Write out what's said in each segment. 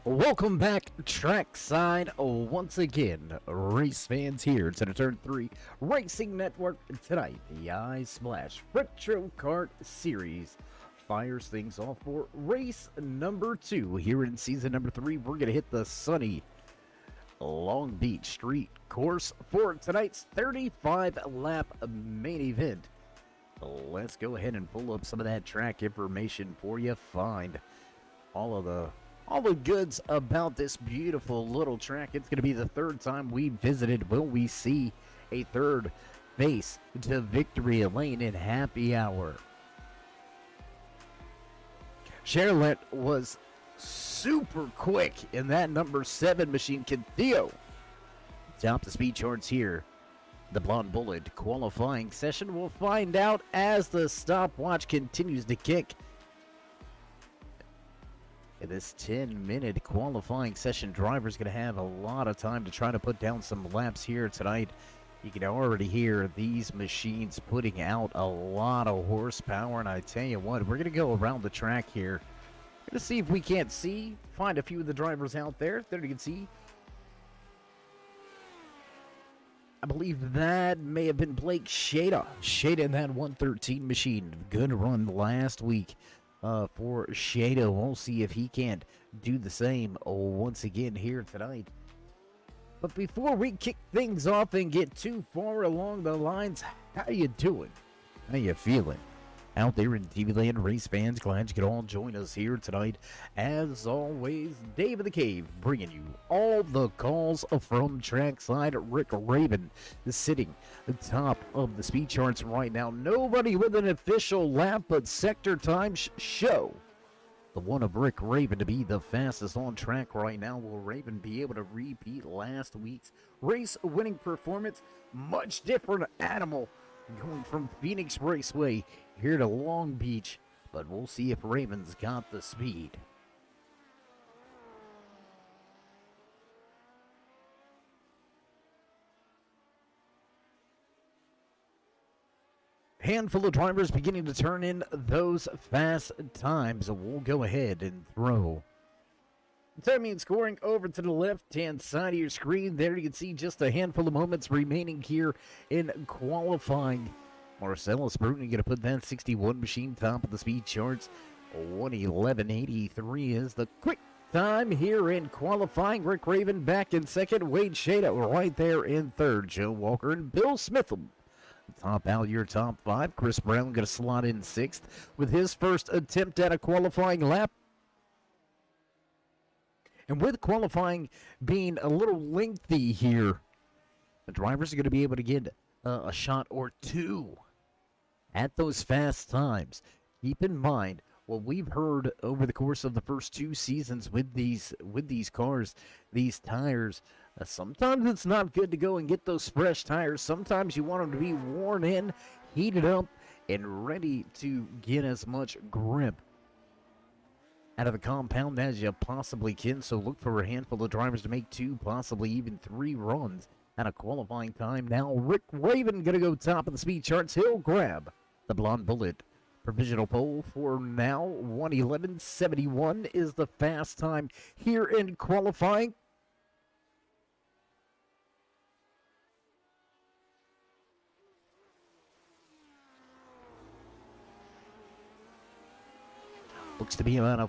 Welcome back, trackside, once again. Race fans here to the Turn 3 Racing Network. Tonight, the iSplash Retro Kart Series fires things off for race number 2. Here in season number 3, we're going to hit the sunny Long Beach Street course for tonight's 35-lap main event. Let's go ahead and pull up some of that track information for you. Find all the goods about this beautiful little track. It's going to be the third time we visited. Will we see a third face to victory lane in happy hour? Charlotte was super quick in that number 7 machine. Theo top the speed charts here. The Blonde Bullet qualifying session. We'll find out as the stopwatch continues to kick. In this 10-minute qualifying session, driver's going to have a lot of time to try to put down some laps here tonight. You can already hear these machines putting out a lot of horsepower, and I tell you what, we're going to go around the track here. We're going to see if we can't find a few of the drivers out there. There you can see. I believe that may have been Blake Shada. Shada in that 113 machine. Good run last week. For Shado. We'll see if he can't do the same once again here tonight. But before we kick things off and get too far along the lines, how you doing? How you feeling? Out there in TV land, race fans, glad you could all join us here tonight. As always, Dave of the Cave bringing you all the calls from trackside. Rick Raven is sitting atop of the speed charts right now. Nobody with an official lap, but sector time show the one of Rick Raven to be the fastest on track right now. Will Raven be able to repeat last week's race-winning performance? Much different animal going from Phoenix Raceway here to Long Beach, but we'll see if Raven's got the speed. Handful of drivers beginning to turn in those fast times. We'll go ahead and throw timing and scoring over to the left-hand side of your screen. There you can see just a handful of moments remaining here in qualifying. Marcellus Bruton going to put that 61 machine top of the speed charts. 1:11.83 is the quick time here in qualifying. Rick Raven back in second. Wade Shada right there in third. Joe Walker and Bill Smitham top out your top 5. Chris Brown going to slot in 6th with his first attempt at a qualifying lap. And with qualifying being a little lengthy here, the drivers are going to be able to get a shot or two at those fast times. Keep in mind what we've heard over the course of the first 2 seasons with these cars, these tires. Sometimes it's not good to go and get those fresh tires. Sometimes you want them to be worn in, heated up, and ready to get as much grip out of the compound as you possibly can. So look for a handful of drivers to make 2, possibly even 3 runs at a qualifying time. Now Rick Raven going to go top of the speed charts. He'll grab the Blonde Bullet provisional pole for now. 1:11.71 is the fast time here in qualifying. Looks to be about a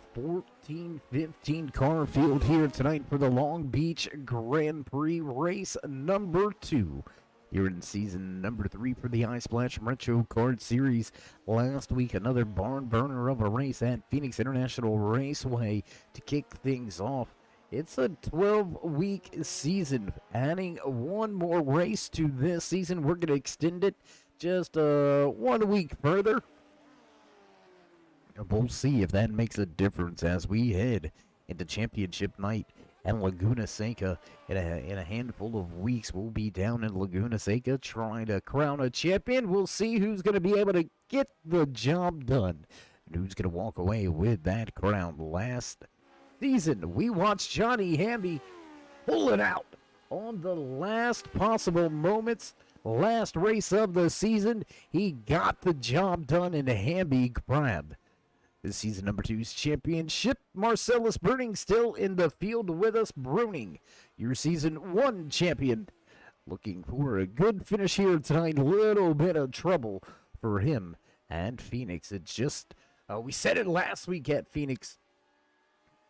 14-15 car field here tonight for the Long Beach Grand Prix race number 2. Here in season number 3 for the iSplash Retro Kart Series. Last week, another barn burner of a race at Phoenix International Raceway to kick things off. It's a 12-week season. Adding one more race to this season, we're going to extend it just 1 week further. We'll see if that makes a difference as we head into championship night at Laguna Seca. In a handful of weeks, we'll be down in Laguna Seca trying to crown a champion. We'll see who's going to be able to get the job done and who's going to walk away with that crown. Last season, we watched Johnny Hamby pull it out on the last possible moments. Last race of the season, he got the job done, and Hamby grabbed This season number 2's championship. Marcellus Bruning still in the field with us. Bruning, your season 1 champion. Looking for a good finish here tonight. Little bit of trouble for him and Phoenix. It's just, we said it last week at Phoenix.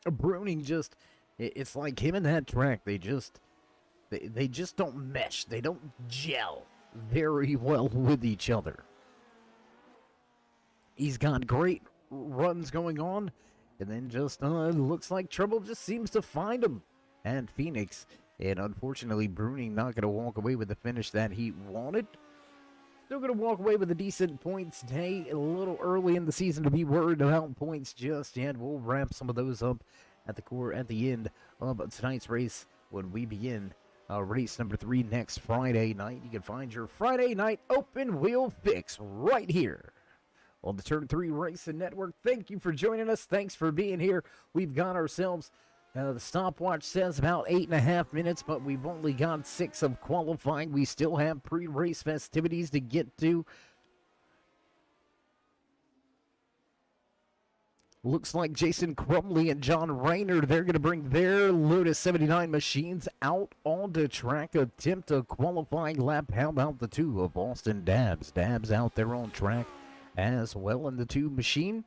Bruning just, it's like him and that track. They just don't mesh. They don't gel very well with each other. He's got great runs going on, and then just looks like trouble just seems to find him. And Phoenix, and unfortunately Bruning not going to walk away with the finish that he wanted. Still going to walk away with a decent points day. A little early in the season to be worried about points just yet. We'll wrap some of those up at the end of tonight's race when we begin race number 3 next Friday night. You can find your Friday night open wheel fix right here on the Turn 3 Racing Network. Thank you for joining us. Thanks for being here. We've got ourselves, the stopwatch says about 8.5 minutes, but we've only got 6 of qualifying. We still have pre-race festivities to get to. Looks like Jason Crumley and John Rayner, they're going to bring their Lotus 79 machines out onto track, attempt a qualifying lap. How about the 2 of Austin Dabbs? Dabbs out there on track as well in the 2 machine.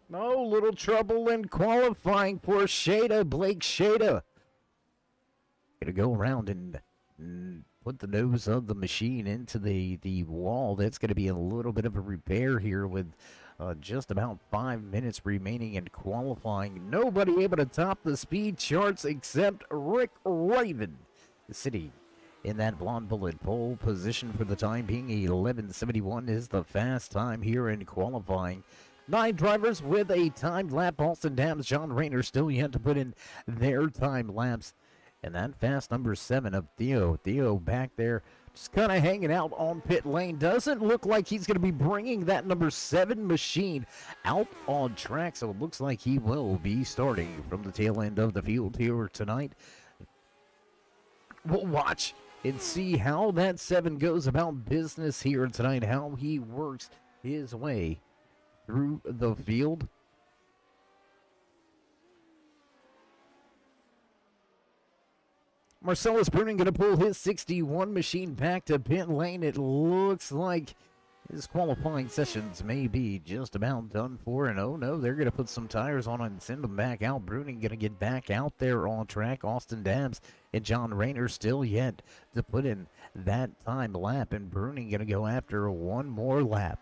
No little trouble in qualifying for Shada, Blake Shada. Gonna go around and put the nose of the machine into the wall. That's gonna be a little bit of a repair here with just about 5 minutes remaining in qualifying. Nobody able to top the speed charts except Rick Raven. The city in that blonde bullet pole position for the time being. 11:71 is the fast time here in qualifying. 9 drivers with a timed lap. Austin Dabbs, John Rayner still yet to put in their timed laps. And that fast number 7 of Theo. Theo back there just kind of hanging out on pit lane. Doesn't look like he's going to be bringing that number 7 machine out on track. So it looks like he will be starting from the tail end of the field here tonight. We'll watch and see how that 7 goes about business here tonight. How he works his way through the field. Marcellus Bruning going to pull his 61 machine back to pit lane. It looks like his qualifying sessions may be just about done for. And oh no, they're going to put some tires on and send them back out. Bruning going to get back out there on track. Austin Dabbs and John Rayner still yet to put in that time lap. And Bruning going to go after one more lap.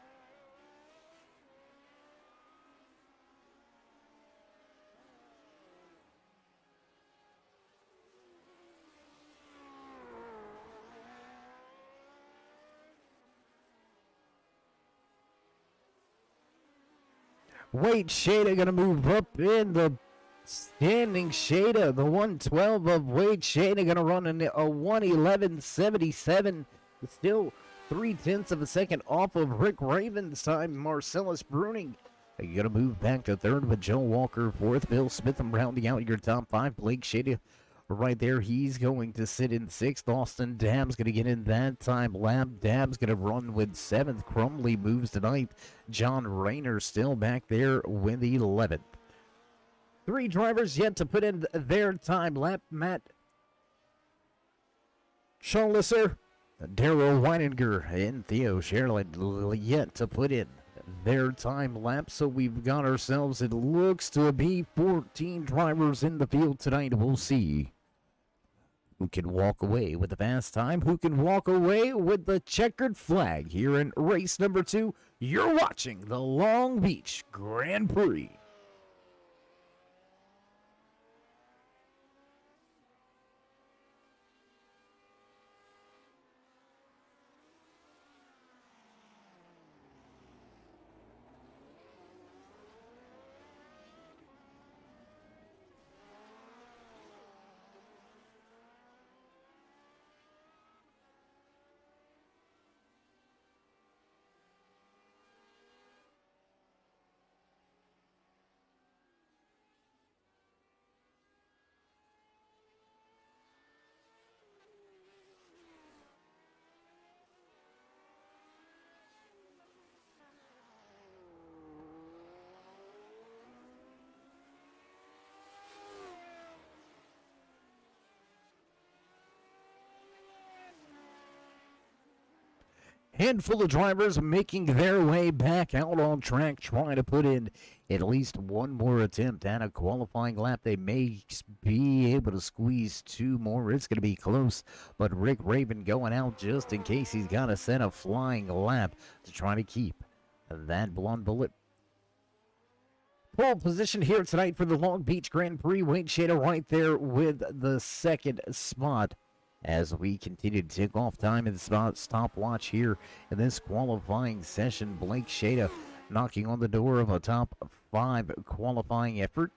Wade Shada going to move up in the standing. Shada, the 112 of Wade Shada, going to run in a 1:11.77. Still 0.3 of a second off of Rick Raven's time. Marcellus Bruning, you got to move back to 3rd with Joe Walker 4th. Bill Smith rounding out your top 5. Blake Shada right there, he's going to sit in 6th. Austin Dabbs going to get in that time lap. Dabbs going to run with 7th. Crumley moves to 9th. John Rayner still back there with 11th. 3 drivers yet to put in their time lap. Matt Schaulisser, Darrell Weininger, and Theo Sherlin yet to put in their time lap. So we've got ourselves, it looks to be 14 drivers in the field tonight. We'll see who can walk away with the fast time, who can walk away with the checkered flag here in race number 2. You're watching the Long Beach Grand Prix. handful of drivers making their way back out on track, trying to put in at least one more attempt at a qualifying lap. They may be able to squeeze two more. It's going to be close, but Rick Raven going out just in case he's got to set a flying lap to try to keep that blonde bullet. Pole position here tonight for the Long Beach Grand Prix. Wayne Shader right there with the second spot. As we continue to take off time in the stopwatch here in this qualifying session, Blake Shada knocking on the door of a top 5 qualifying effort.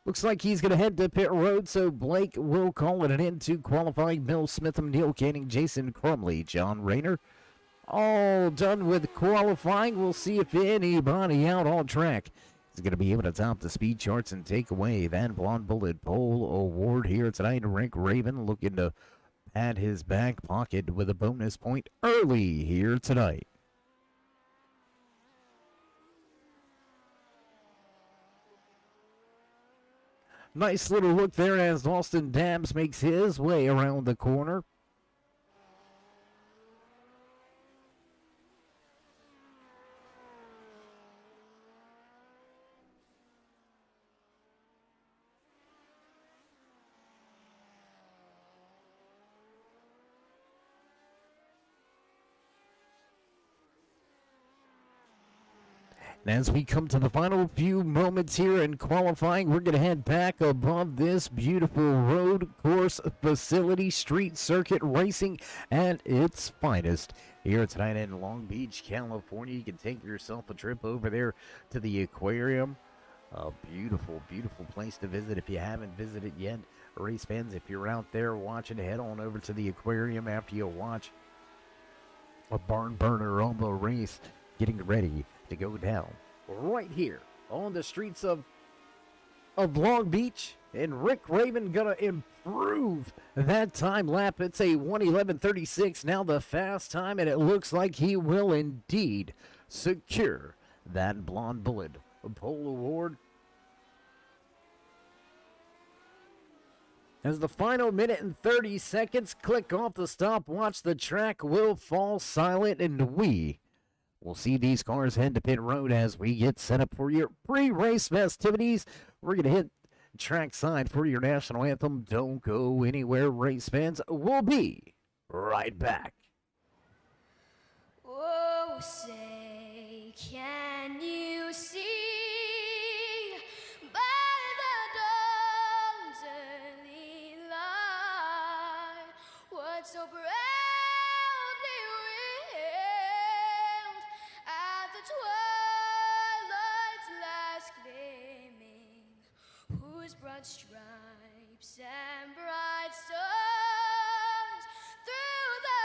Looks like he's going to head to pit road, so Blake will call it an end to qualifying. Bill Smitham, Neil Canning, Jason Crumley, John Rayner. All done with qualifying. We'll see if anybody out on track is going to be able to top the speed charts and take away that blonde bullet pole award here tonight. Rick Raven looking to pad his back pocket with a bonus point early here tonight. Nice little look there as Austin Dabbs makes his way around the corner. And as we come to the final few moments here in qualifying, we're going to head back above this beautiful road course facility, street circuit racing at its finest. Here tonight in Long Beach, California, you can take yourself a trip over there to the aquarium. A beautiful, beautiful place to visit if you haven't visited yet. Race fans, if you're out there watching, head on over to the aquarium after you watch a barn burner on the race getting ready to go down right here on the streets of Long Beach. And Rick Raven gonna improve that time lap. It's a 1:11:36 now, the fast time, and it looks like he will indeed secure that blonde bullet pole award. As the final minute and 30 seconds click off the stopwatch, the track will fall silent, and we we'll see these cars head to pit road as we get set up for your pre-race festivities. We're going to hit trackside for your national anthem. Don't go anywhere, race fans. We'll be right back. Oh, say, can you see by the dawn's early light what so proudly at the twilight's last gleaming, whose broad stripes and bright stars through the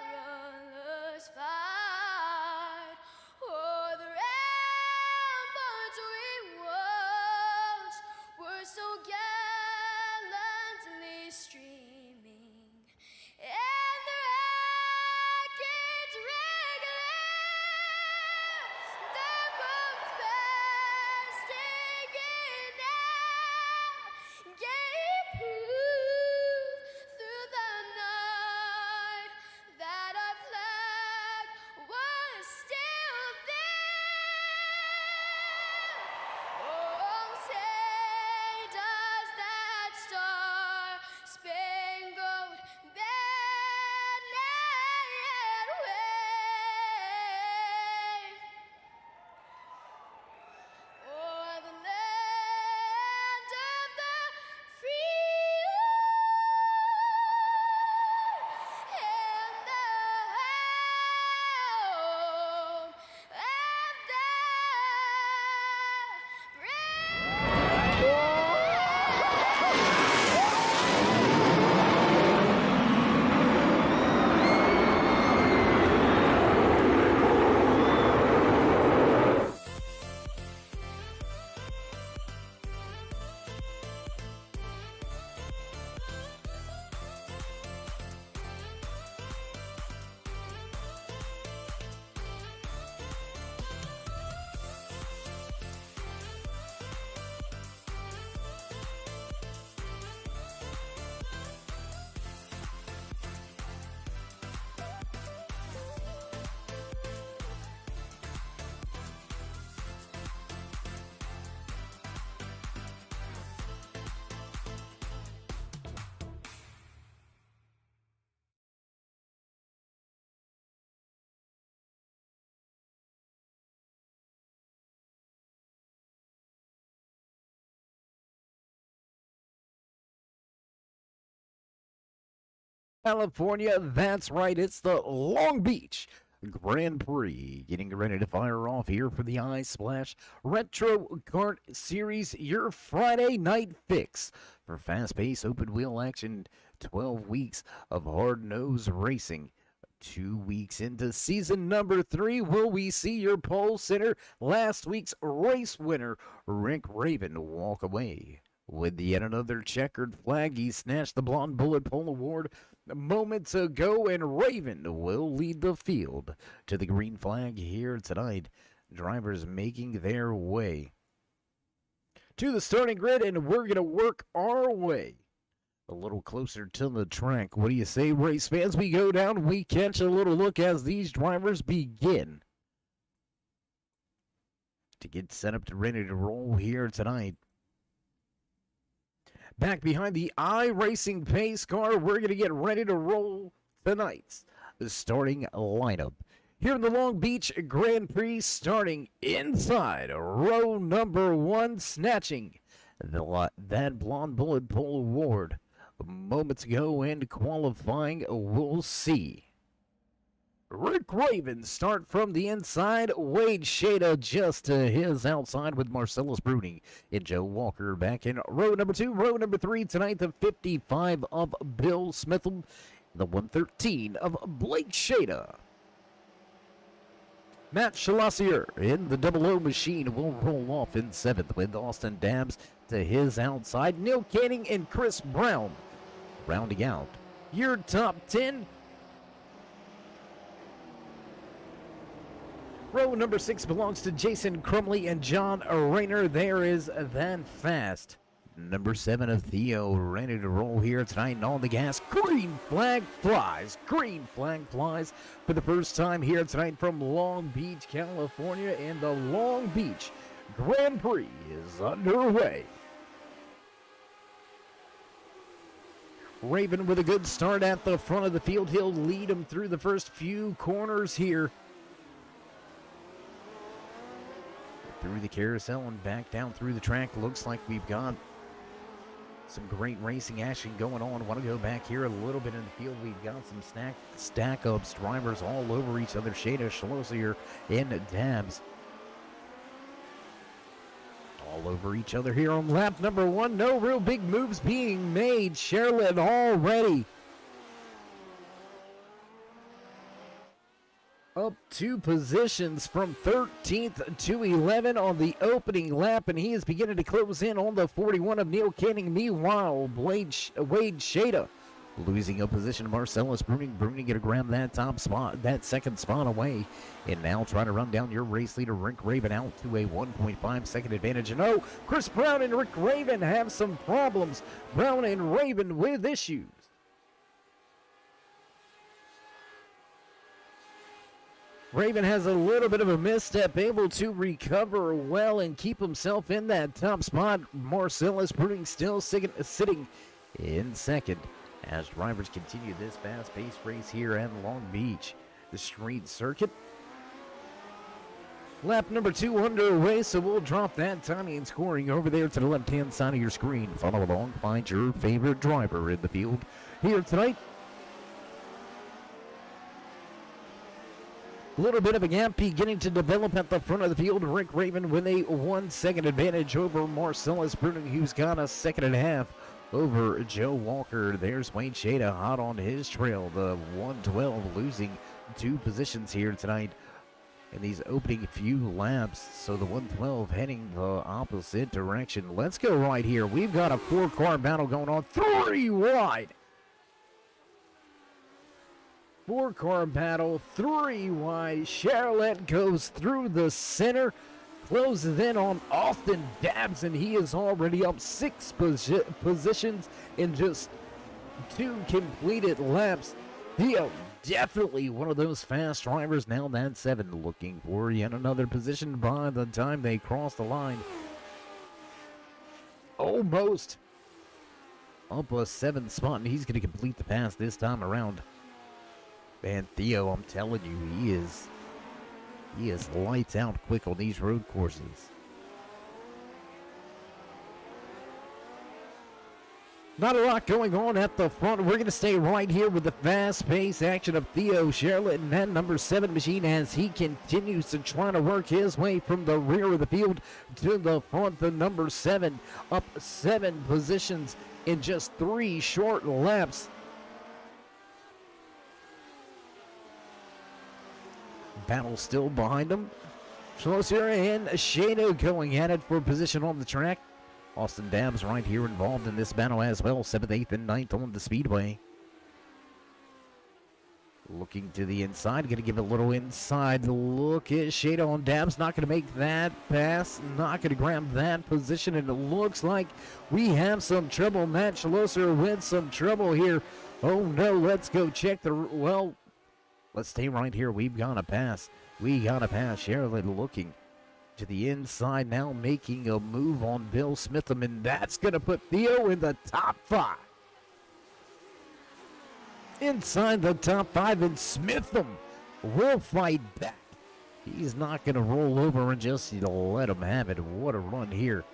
perilous fight o'er the ramparts we watched were so gallantly streaming, and the rockets regular, the bombs bursting in air, gave proof California. That's right, it's the Long Beach Grand Prix getting ready to fire off here for the Ice Splash Retro Kart Series, your Friday night fix for fast-paced open wheel action. 12 weeks of hard-nosed racing. 2 weeks into season number 3, will we see your pole sitter, last week's race winner, Rick Raven, walk away with yet another checkered flag? He snatched the Blonde Bullet Pole Award moments ago, and Raven will lead the field to the green flag here tonight. Drivers making their way to the starting grid, and we're going to work our way a little closer to the track. What do you say, race fans? We go down, we catch a little look as these drivers begin to get set up to ready to roll here tonight. Back behind the iRacing pace car, we're going to get ready to roll tonight's starting lineup. Here in the Long Beach Grand Prix, starting inside row number 1, snatching that Blonde Bullet Pole Award moments ago and qualifying. We'll see Rick Raven start from the inside. Wade Shada just to his outside with Marcellus Bruning and Joe Walker back in row number 2. Row number 3 tonight, the 55 of Bill Smitham, the 113 of Blake Shada. Matt Chalassier in the 00 machine will roll off in 7th with Austin Dabbs to his outside. Neil Canning and Chris Brown rounding out your top 10. Row number 6 belongs to Jason Crumley and John Rayner. There is Van Fast. Number 7 of Theo, ready to roll here tonight and on the gas. Green flag flies. Green flag flies for the first time here tonight from Long Beach, California, and the Long Beach Grand Prix is underway. Raven with a good start at the front of the field. He'll lead them through the first few corners here. Through the carousel and back down through the track. Looks like we've got some great racing action going on. Want to go back here a little bit in the field. We've got some stack-ups, drivers all over each other. Shada, Schlossier, and Dabbs all over each other here on lap number 1. No real big moves being made. Charlotte already up 2 positions from 13th to 11 on the opening lap, and he is beginning to close in on the 41 of Neil Canning. Meanwhile, Wade Shada losing a position to Marcellus Bruning. Bruning going to grab that top spot, that second spot away, and now try to run down your race leader, Rick Raven, out to a 1.5 second advantage. And oh, Chris Brown and Rick Raven have some problems. Brown and Raven with issues. Raven has a little bit of a misstep, able to recover well and keep himself in that top spot. Marcellus Bruning still sitting in second as drivers continue this fast-paced race here at Long Beach, the street circuit. Lap number 2 underway, so we'll drop that timing and scoring over there to the left-hand side of your screen. Follow along, find your favorite driver in the field here tonight. A little bit of a gap beginning to develop at the front of the field. Rick Raven with a 1 second advantage over Marcellus Bruning, who's got a second and a half over Joe Walker. There's Wayne Shada hot on his trail. The 112 losing 2 positions here tonight in these opening few laps. So the 112 heading the opposite direction. Let's go right here. We've got a 4-car battle going on. 3 wide. 4-car battle, 3 wide. Charlotte goes through the center, closes in on Austin Dabbs, and he is already up 6 positions in just 2 completed laps. Theo, definitely one of those fast drivers. Now that 7 looking for yet another position by the time they cross the line. Almost up a 7th spot, and he's going to complete the pass this time around. Man, Theo, I'm telling you, he is lights out quick on these road courses. Not a lot going on at the front. We're going to stay right here with the fast-paced action of Theo Charlotte and that number 7 machine as he continues to try to work his way from the rear of the field to the front. The number 7 up 7 positions in just 3 short laps. Battle still behind him. Closer and Shado going at it for position on the track. Austin Dabbs right here involved in this battle as well. 7th, 8th, and 9th on the speedway. Looking to the inside. Going to give it a little inside look at Shado on Dabbs. Not going to make that pass. Not going to grab that position. And it looks like we have some trouble. Matt Schlosser with some trouble here. Oh no, let's go check the... Well, let's stay right here. We've got a pass. We got a pass. Charlotte looking to the inside now, making a move on Bill Smitham, and that's going to put Theo in the top 5. Inside the top 5, and Smitham will fight back. He's not going to roll over and just let him have it. What a run here.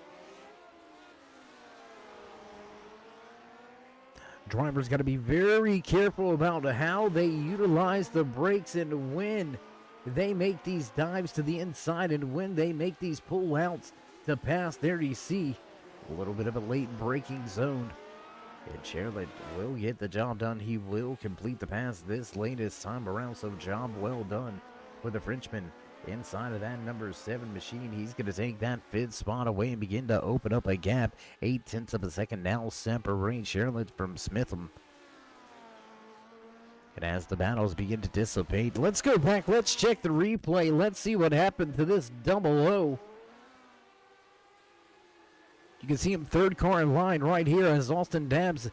Drivers got to be very careful about how they utilize the brakes and when they make these dives to the inside and when they make these pull outs to pass. There you see a little bit of a late braking zone. And Charlotte will get the job done. He will complete the pass this latest time around, so job well done for the Frenchman. Inside of that number 7 machine, he's going to take that 5th spot away and begin to open up a gap. 0.8 of a second now separate Charlotte from Smitham. And as the battles begin to dissipate, let's go back. Let's check the replay. Let's see what happened to this double O. You can see him third car in line right here as Austin Dabbs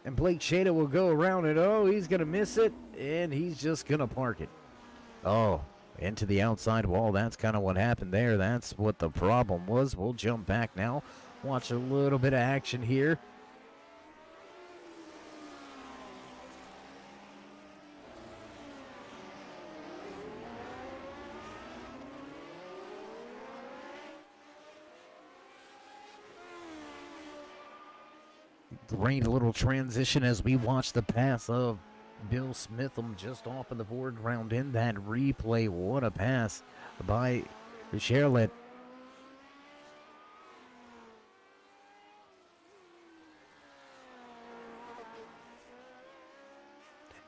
and Blake Shada will go around it. Oh, he's going to miss it, and he's just going to park it. Oh, into the outside wall. That's kind of what happened there. That's what the problem was. We'll jump back now. Watch a little bit of action here. Great little transition as we watch the pass of Bill Smitham just off of the board round in that replay. What a pass by Charlotte.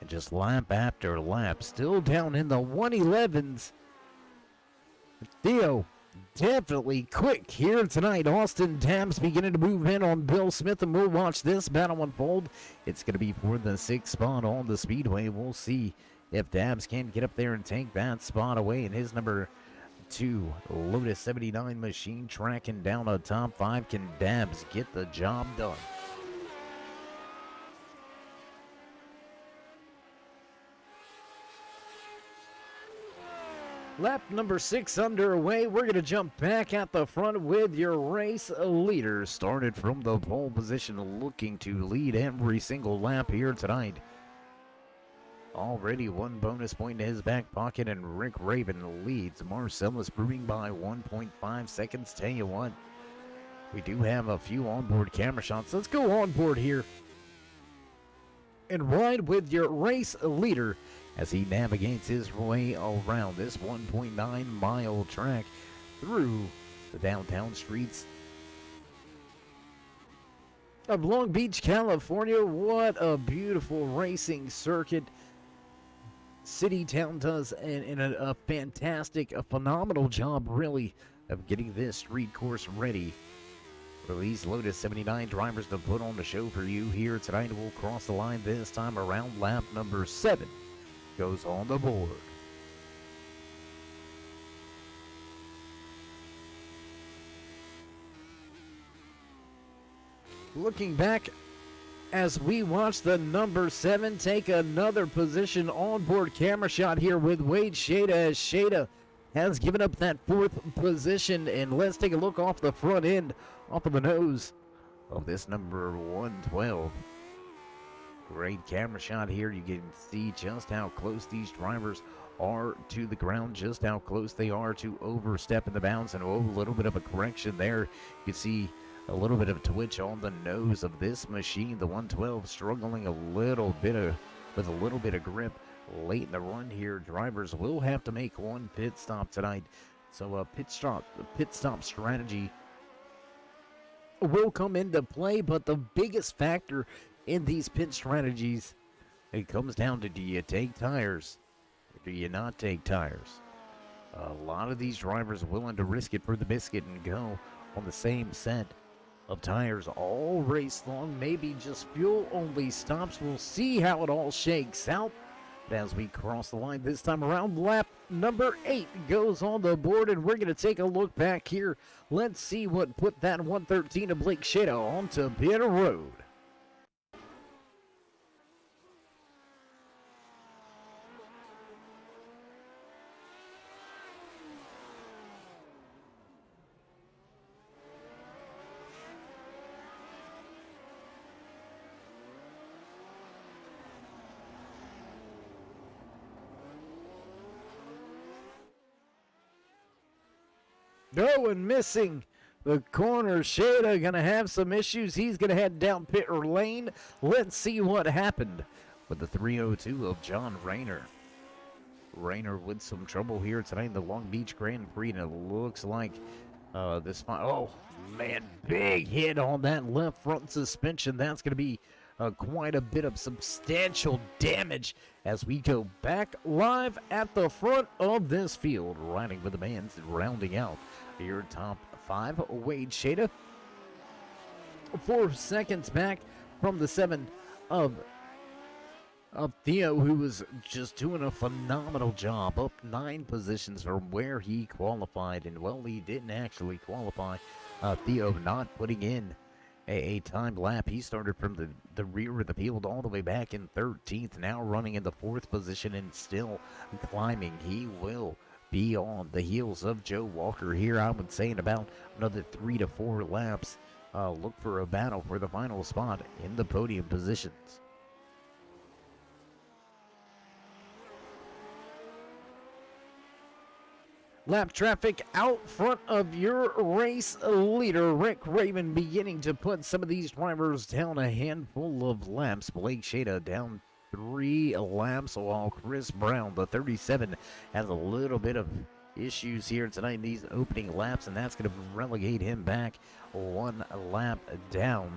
And just lap after lap, still down in the 111s. Theo definitely quick here tonight. Austin Dabbs beginning to move in on Bill Smith, and we'll watch this battle unfold. It's going to be for the 6th spot on the speedway. We'll see if Dabbs can get up there and take that spot away. And his number 2 Lotus 79 machine tracking down a top 5. Can Dabbs get the job done? Lap number 6 underway. We're going to jump back at the front with your race leader. Started from the pole position, looking to lead every single lap here tonight. Already 1 bonus point in his back pocket, and Rick Raven leads Marcellus Brewing by 1.5 seconds. Tell you what, we do have a few onboard camera shots. Let's go onboard here and ride with your race leader as he navigates his way around this 1.9 mile track through the downtown streets of Long Beach, California. What a beautiful racing circuit City Town does a fantastic, a phenomenal job really of getting this street course ready for these Lotus 79 drivers to put on the show for you here tonight. We'll cross the line this time around. Lap number 7 goes on the board. Looking back as we watch the number 7 take another position, onboard camera shot here with Wade Shada, as Shada has given up that 4th position. And let's take a look off the front end, off of the nose of this number 112. Great camera shot here. You can see just how close these drivers are to the ground, just how close they are to overstepping the bounds, and a little bit of a correction there. You can see A little bit of twitch on the nose of this machine. The 112 struggling a little bit with a little bit of grip late in the run here. Drivers will have to make one pit stop tonight. So a pit stop strategy will come into play, but the biggest factor in these pit strategies, it comes down to, do you take tires or do you not take tires? A lot of these drivers are willing to risk it for the biscuit and go on the same set of tires all race long. Maybe just fuel only stops. We'll see how it all shakes out as we cross the line this time around. Lap number 8 goes on the board, and we're going to take a look back here. Let's see what put that 113 of Blake Shada onto pit road. No, and missing the corner. Shada gonna have some issues. He's gonna head down pit lane. Let's see what happened with the 302 of John Rayner. Rayner with some trouble here tonight in the Long Beach Grand Prix, and it looks like oh man, big hit on that left front suspension. That's gonna be quite a bit of substantial damage as we go back live at the front of this field. Riding with the bands, rounding out your top 5, Wade Shada. 4 seconds back from the 7 of Theo, who was just doing a phenomenal job, up 9 positions from where he qualified. And well, he didn't actually qualify. Theo not putting in a timed lap. He started from the rear of the field all the way back in 13th, now running in the 4th position and still climbing. He will be on the heels of Joe Walker here, I would say, in about another 3 to 4 laps. Look for a battle for the final spot in the podium positions. Lap traffic out front of your race leader, Rick Raven, beginning to put some of these drivers down a handful of laps. Blake Shada down 3 laps, while Chris Brown, the 37, has a little bit of issues here tonight in these opening laps, and that's going to relegate him back 1 lap down.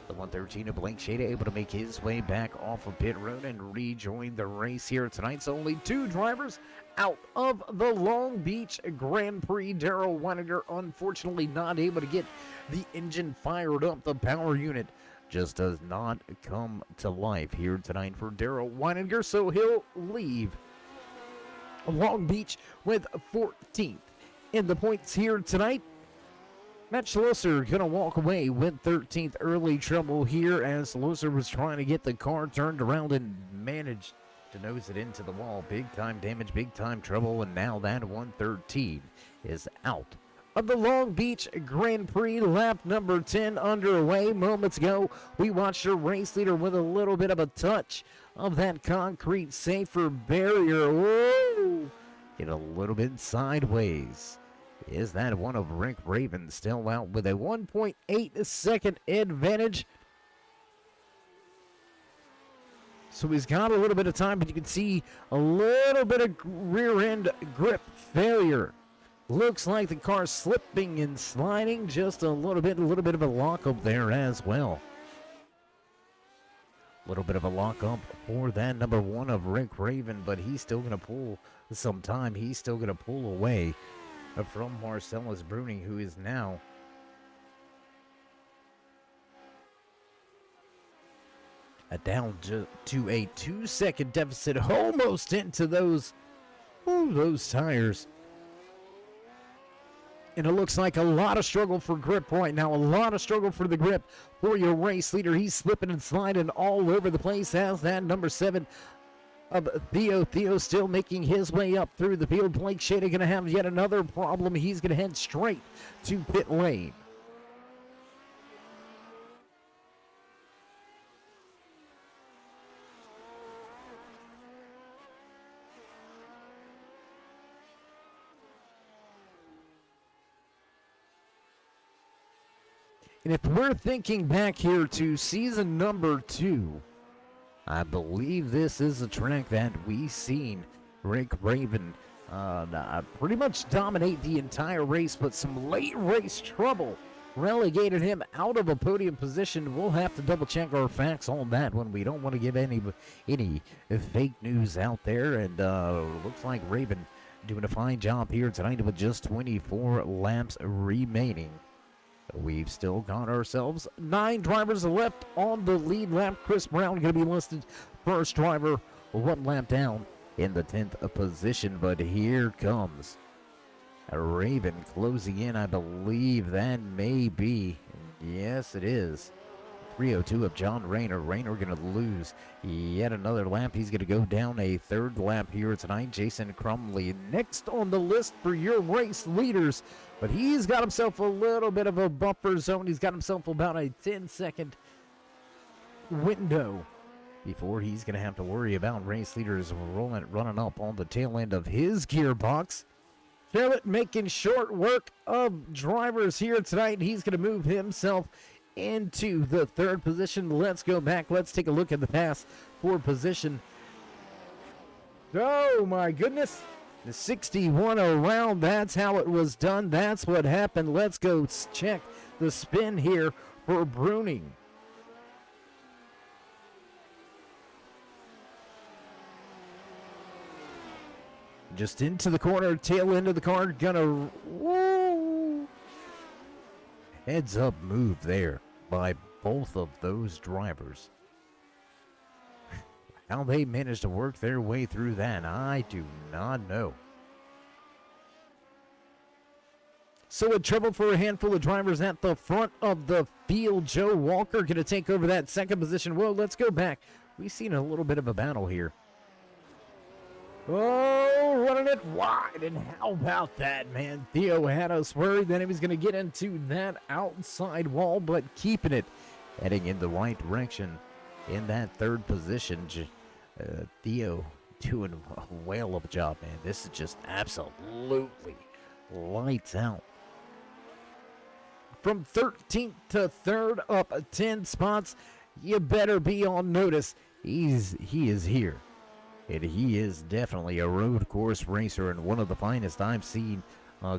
The 113 of Blake Shada able to make his way back off of pit road and rejoin the race here tonight. So only 2 drivers out of the Long Beach Grand Prix. Darrell Weininger unfortunately not able to get the engine fired up. The power unit just does not come to life here tonight for Darrell Weininger, so he'll leave Long Beach with 14th in the points here tonight. Matt Schlosser going to walk away with 13th. Early trouble here as Schlosser was trying to get the car turned around and managed to nose it into the wall. Big time damage, big time trouble, and now that 113 is out of the Long Beach Grand Prix. Lap number 10 underway. Moments ago, we watched a race leader with a little bit of a touch of that concrete safer barrier. Whoa! Get a little bit sideways. Is that one of Rick Raven still out with a 1.8 second advantage? So he's got a little bit of time, but you can see a little bit of rear end grip failure. Looks like the car's slipping and sliding just a little bit of a lock up there as well. A little bit of a lock up for that number 1 of Rick Raven, but he's still going to pull some time. He's still going to pull away from Marcellus Bruning, who is now down to a 2-second deficit, almost into those tires. And it looks like a lot of struggle for grip right now, a lot of struggle for the grip for your race leader. He's slipping and sliding all over the place as that number 7 of Theo. Theo still making his way up through the field. Blake Shada going to have yet another problem. He's going to head straight to pit lane. And if we're thinking back here to season number 2, I believe this is a track that we seen Rick Raven pretty much dominate the entire race, but some late race trouble relegated him out of a podium position. We'll have to double check our facts on that one. We don't want to give any fake news out there. And looks like Raven doing a fine job here tonight with just 24 laps remaining. We've still got ourselves 9 drivers left on the lead lap. Chris Brown going to be listed first driver, 1 lap down in the 10th position. But here comes a Raven closing in. I believe that may be, yes it is, 302 of John Rayner. Rayner going to lose yet another lap. He's going to go down a 3rd lap here tonight. Jason Crumley next on the list for your race leaders, but he's got himself a little bit of a buffer zone. He's got himself about a 10-second window before he's going to have to worry about race leaders running up on the tail end of his gearbox. Charlotte making short work of drivers here tonight. He's going to move himself into the 3rd position. Let's go back. Let's take a look at the pass for position. Oh my goodness. The 61 around. That's how it was done. That's what happened. Let's go check the spin here for Bruning. Just into the corner, tail end of the car, gonna, whoa! Heads up move there by both of those drivers. How they managed to work their way through that, I do not know. So a trouble for a handful of drivers at the front of the field. Joe Walker gonna take over that 2nd position. Well, let's go back. We've seen a little bit of a battle here. Oh, running it wide, and how about that, man? Theo had us worried that he was going to get into that outside wall, but keeping it, heading in the right direction in that 3rd position. Theo doing a whale of a job, man. This is just absolutely lights out. From 13th to 3rd, up 10 spots. You better be on notice. He is here. And he is definitely a road course racer and one of the finest I've seen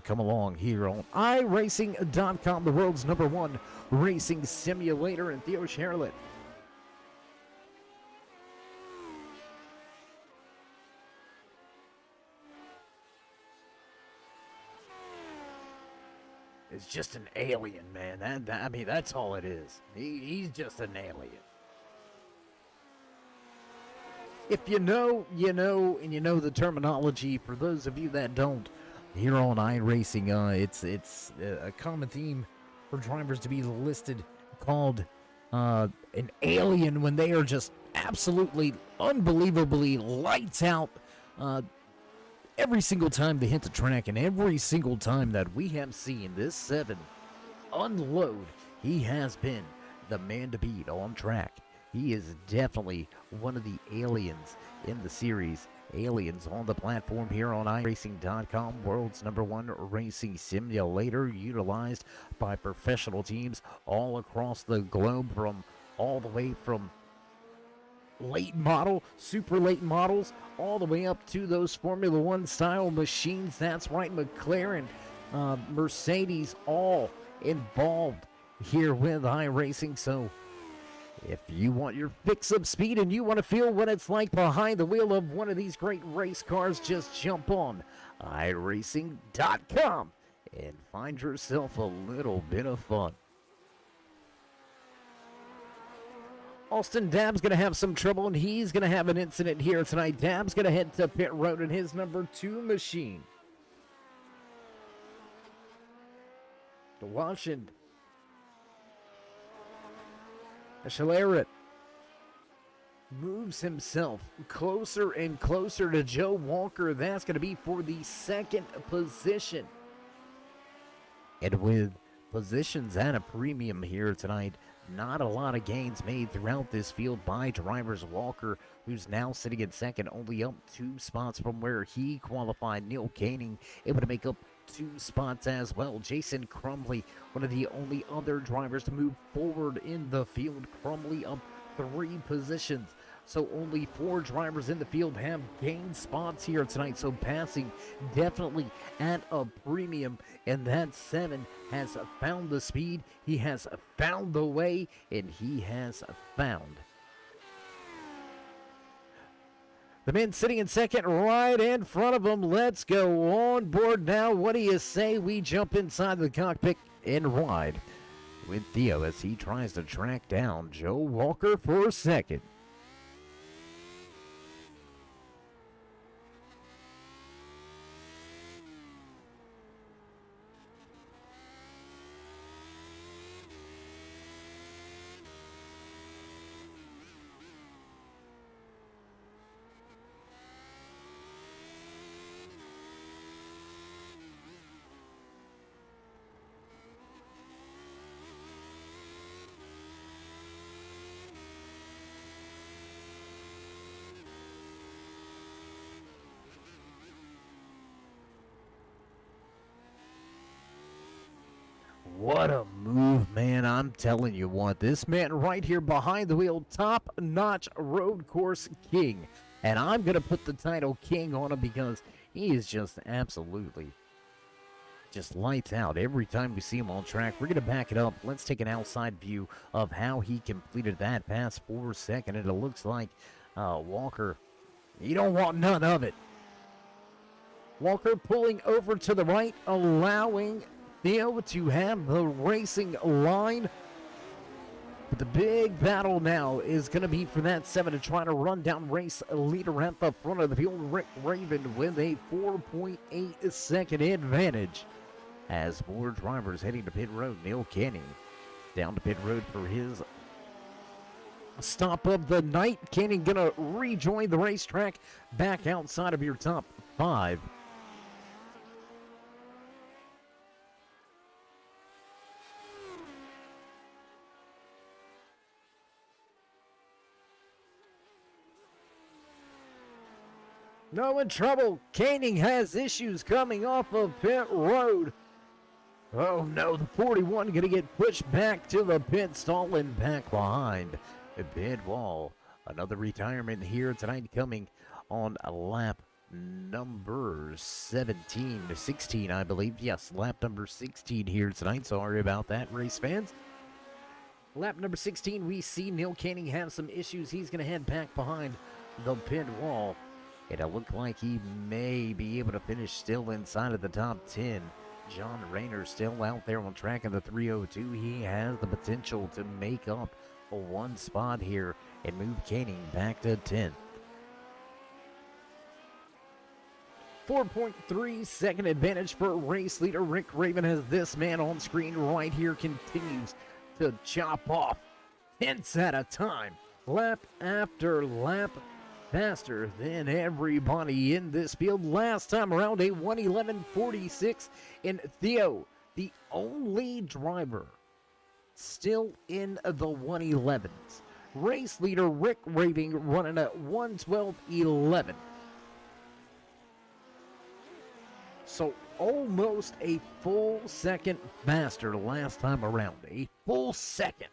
come along here on iRacing.com, the world's #1 racing simulator, and Theo Charlotte. It's just an alien, man. I mean, that's all it is. He's just an alien. If you know, you know, and you know the terminology. For those of you that don't, here on iRacing, it's a common theme for drivers to be listed called an alien when they are just absolutely, unbelievably lights out every single time they hit the track, and every single time that we have seen this 7 unload, he has been the man to beat on track. He is definitely one of the aliens in the series. Aliens on the platform here on iRacing.com, world's #1 racing simulator, utilized by professional teams all across the globe, from all the way from late model, super late models, all the way up to those Formula One style machines. That's right, McLaren, Mercedes, all involved here with iRacing. So if you want your fix of speed and you want to feel what it's like behind the wheel of one of these great race cars, just jump on iRacing.com and find yourself a little bit of fun. Austin Dabb's going to have some trouble, and he's going to have an incident here tonight. Dabb's going to head to pit road in his #2 machine. Washington. Schlerit moves himself closer and closer to Joe Walker. That's going to be for the 2nd position. And with positions at a premium here tonight, not a lot of gains made throughout this field by drivers. Walker, who's now sitting in 2nd, only up 2 spots from where he qualified. Neil Koenig able to make up 2 spots as well. Jason Crumley, one of the only other drivers to move forward in the field. Crumley up 3 positions. So only 4 drivers in the field have gained spots here tonight. So passing definitely at a premium. And that 7 has found the speed. He has found the way. And he has found the man sitting in second right in front of him. Let's go on board now. What do you say we jump inside the cockpit and ride with Theo as he tries to track down Joe Walker for a second? What a move, man. I'm telling you what, this man right here behind the wheel, top-notch road course king. And I'm going to put the title king on him because he is just absolutely just lights out every time we see him on track. We're going to back it up. Let's take an outside view of how he completed that pass for a second. And it looks like Walker, you don't want none of it. Walker pulling over to the right, allowing Theo to have the racing line. But the big battle now is going to be for that 7 to try to run down race leader at the front of the field. Rick Raven with a 4.8 second advantage. As more drivers heading to pit road, Neil Canning down to pit road for his stop of the night. Canning going to rejoin the racetrack back outside of your top 5. No in trouble. Canning has issues coming off of pit road. Oh no, the 41 going to get pushed back to the pit stall and back behind the pit wall. Another retirement here tonight coming on lap number 16, I believe. Yes, lap number 16 here tonight. Sorry about that, race fans. Lap number 16, we see Neil Canning have some issues. He's going to head back behind the pit wall. It'll look like he may be able to finish still inside of the top 10. John Rayner still out there on track in the 302. He has the potential to make up a 1 spot here and move Canning back to 10th. 4.3 second advantage for race leader Rick Raven as this man on screen right here continues to chop off tenths at a time, lap after lap, faster than everybody in this field. Last time around, a 1:11.46, and Theo, the only driver still in the 1:11s. Race leader Rick Raven running at 1:12.11. So almost a full second faster last time around. A full second.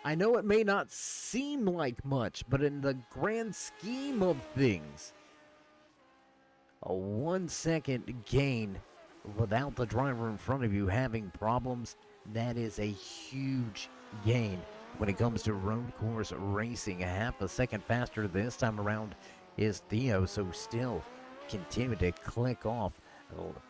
I know it may not seem like much, but in the grand scheme of things, a 1 second gain without the driver in front of you having problems, that is a huge gain when it comes to road course racing. A half a second faster this time around is Theo, so still continue to click off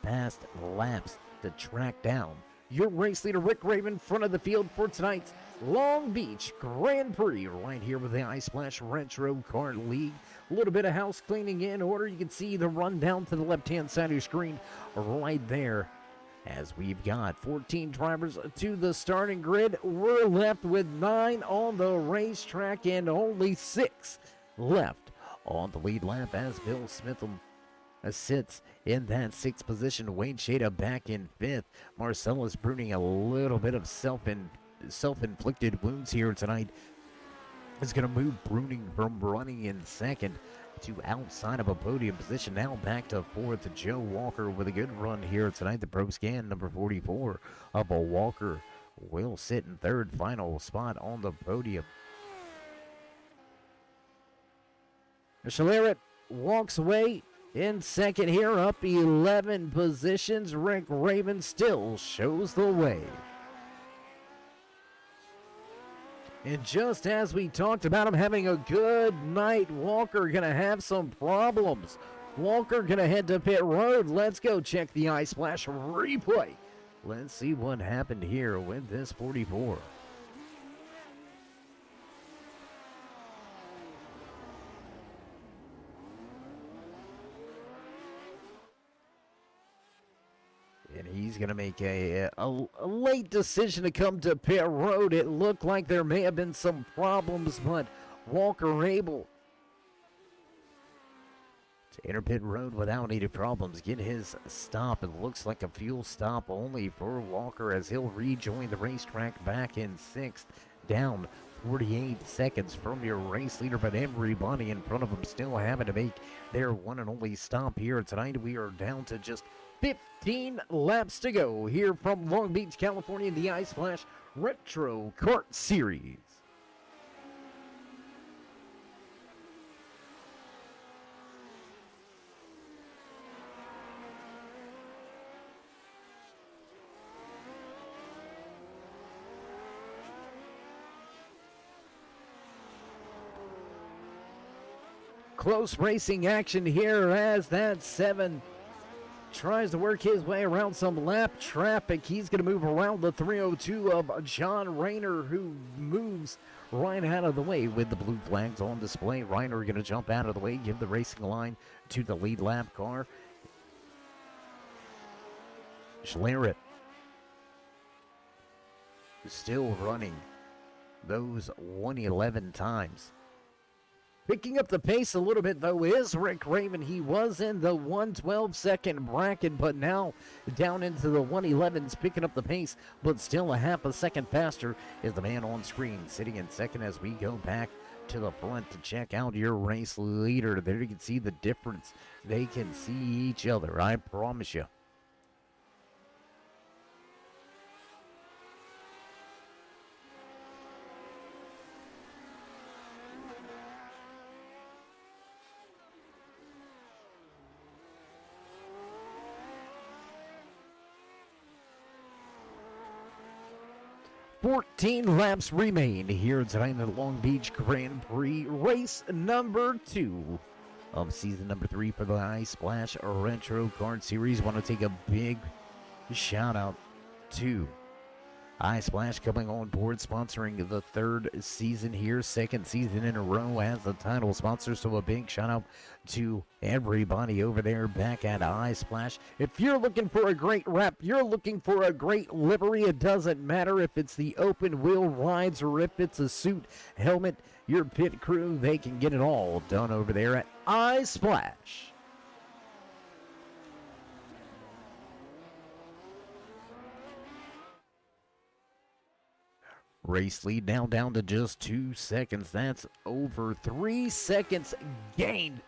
fast laps to track down your race leader Rick Raven, front of the field for tonight's Long Beach Grand Prix, right here with the Ice Splash Retro Kart League. A little bit of house cleaning in order. You can see the rundown to the left-hand side of your screen right there. As we've got 14 drivers to the starting grid, we're left with 9 on the racetrack and only 6 left on the lead lap as Bill Smitham sits in that 6th position. Wade Shada back in 5th. Marcellus Bruning, a little bit of self-inflicted wounds here tonight, is going to move Bruning from running in 2nd to outside of a podium position. Now back to fourth. Joe Walker with a good run here tonight. The Pro Scan number 44 of a Walker will sit in third, final spot on the podium. Schlereth walks away in second here, up 11 positions. Rick Raven still shows the way. And just as we talked about him having a good night, Walker gonna have some problems. Walker gonna head to pit road. Let's go check the Ice Splash replay. Let's see what happened here with this 44. And he's going to make a late decision to come to pit road. It looked like there may have been some problems, but Walker able to enter pit road without any problems. Get his stop. It looks like a fuel stop only for Walker as he'll rejoin the racetrack back in sixth, down 48 seconds from your race leader, but everybody in front of him still having to make their one and only stop here tonight. We are down to just 15 laps to go here from Long Beach, California, in the Ice Splash Retro Kart Series. Close racing action here as that 7 tries to work his way around some lap traffic. He's going to move around the 302 of John Rayner, who moves right out of the way with the blue flags on display. Rayner going to jump out of the way, give the racing line to the lead lap car. Schlereth still running those 111 times. Picking up the pace a little bit, though, is Rick Raven. He was in the 112-second bracket, but now down into the 111s, picking up the pace, but still a half a second faster is the man on screen, sitting in second as we go back to the front to check out your race leader. There you can see the difference. They can see each other, I promise you. Fourteen laps remain here tonight in the Long Beach Grand Prix, race number 2 of season number 3 for the Ice Splash Retro Kart Series. Want to take a big shout out to Ice Splash coming on board, sponsoring the 3rd season here, 2nd season in a row as the title sponsor. So a big shout out to everybody over there back at Ice Splash. If you're looking for a great wrap, you're looking for a great livery, it doesn't matter if it's the open wheel rides or if it's a suit, helmet, your pit crew, they can get it all done over there at Ice Splash. Race lead now down to just 2 seconds. That's over 3 seconds gained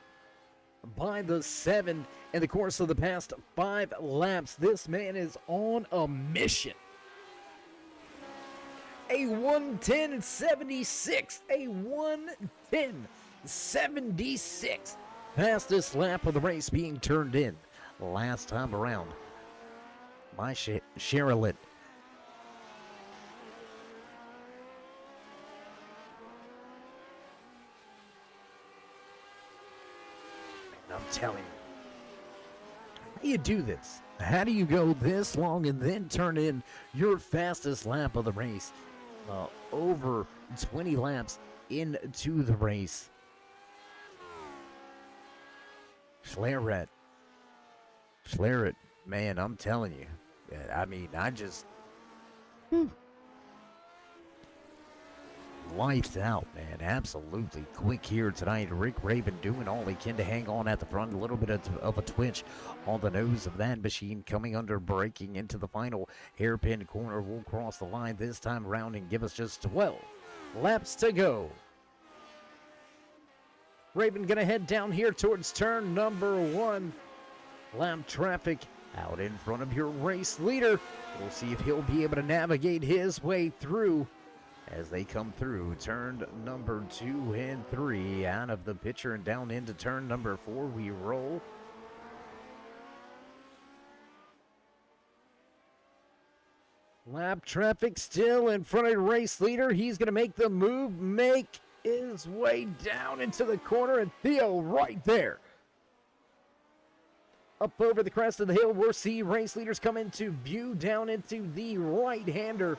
by the 7 in the course of the past 5 laps. This man is on a mission. A 1:10.76. A 1:10.76. Fastest lap of the race being turned in last time around by Schlereth. I'm telling you, how do you do this? How do you go this long and then turn in your fastest lap of the race? Over 20 laps into the race. Schlereth, man, I'm telling you. I mean, I just... Lights out, man. Absolutely quick here tonight. Rick Raven doing all he can to hang on at the front. A little bit of a twitch on the nose of that machine, coming under, braking into the final hairpin corner. Will cross the line this time around and give us just 12 laps to go. Raven gonna head down here towards turn number 1. Lap traffic out in front of your race leader. We'll see if he'll be able to navigate his way through as they come through turn number 2 and 3. Out of the picture and down into turn number 4 we roll. Lap traffic still in front of the race leader. He's going to make the move, make his way down into the corner, and Theo right there. Up over the crest of the hill, we'll see race leaders come into view down into the right-hander.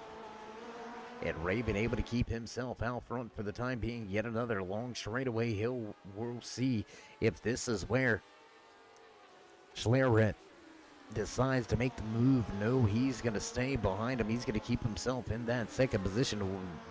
And Raven able to keep himself out front for the time being. Yet another long straightaway hill. We'll see if this is where Schleret decides to make the move. No, he's going to stay behind him. He's going to keep himself in that second position to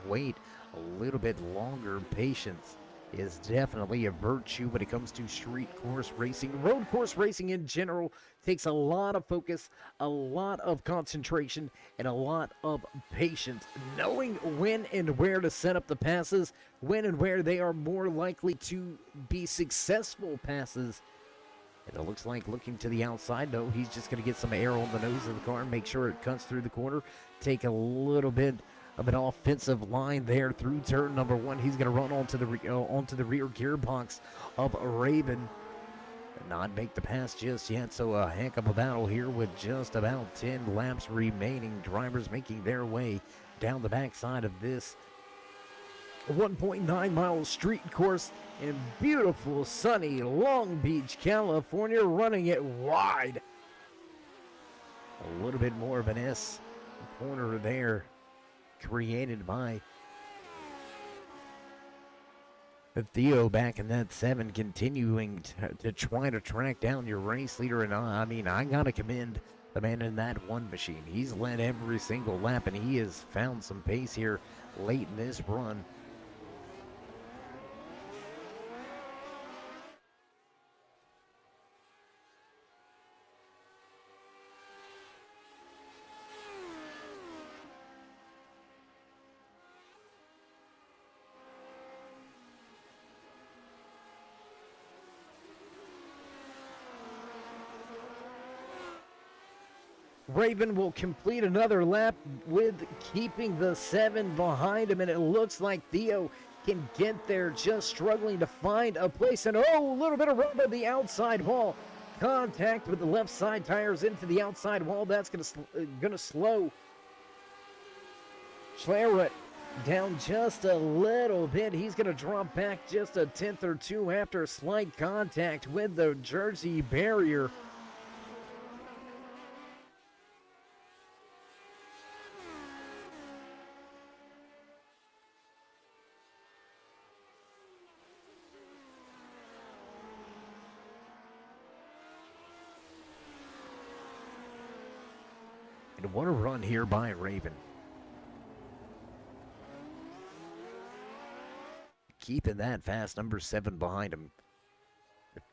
wait a little bit longer. Patience is definitely a virtue when it comes to street course racing. Road course racing in general takes a lot of focus, a lot of concentration, and a lot of patience. Knowing when and where to set up the passes, when and where they are more likely to be successful passes. And it looks like looking to the outside, no, he's just going to get some air on the nose of the car, make sure it cuts through the corner, take a little bit of an offensive line there through turn number 1. He's going to run onto the rear gearbox of Raven. Not make the pass just yet, so a heck of a battle here with just about 10 laps remaining. Drivers making their way down the backside of this 1.9 mile street course in beautiful sunny Long Beach, California, running it wide. A little bit more of an S corner there created by Theo back in that 7, continuing to try to track down your race leader. And I mean, I gotta commend the man in that 1 machine. He's led every single lap, and he has found some pace here late in this run. Raven will complete another lap with keeping the 7 behind him, and it looks like Theo can get there, just struggling to find a place. And oh, a little bit of rub on the outside wall. Contact with the left side tires into the outside wall. That's gonna slow Schleret down just a little bit. He's gonna drop back just a 10th or 2 after slight contact with the Jersey barrier. And what a run here by Raven. Keeping that fast number 7 behind him.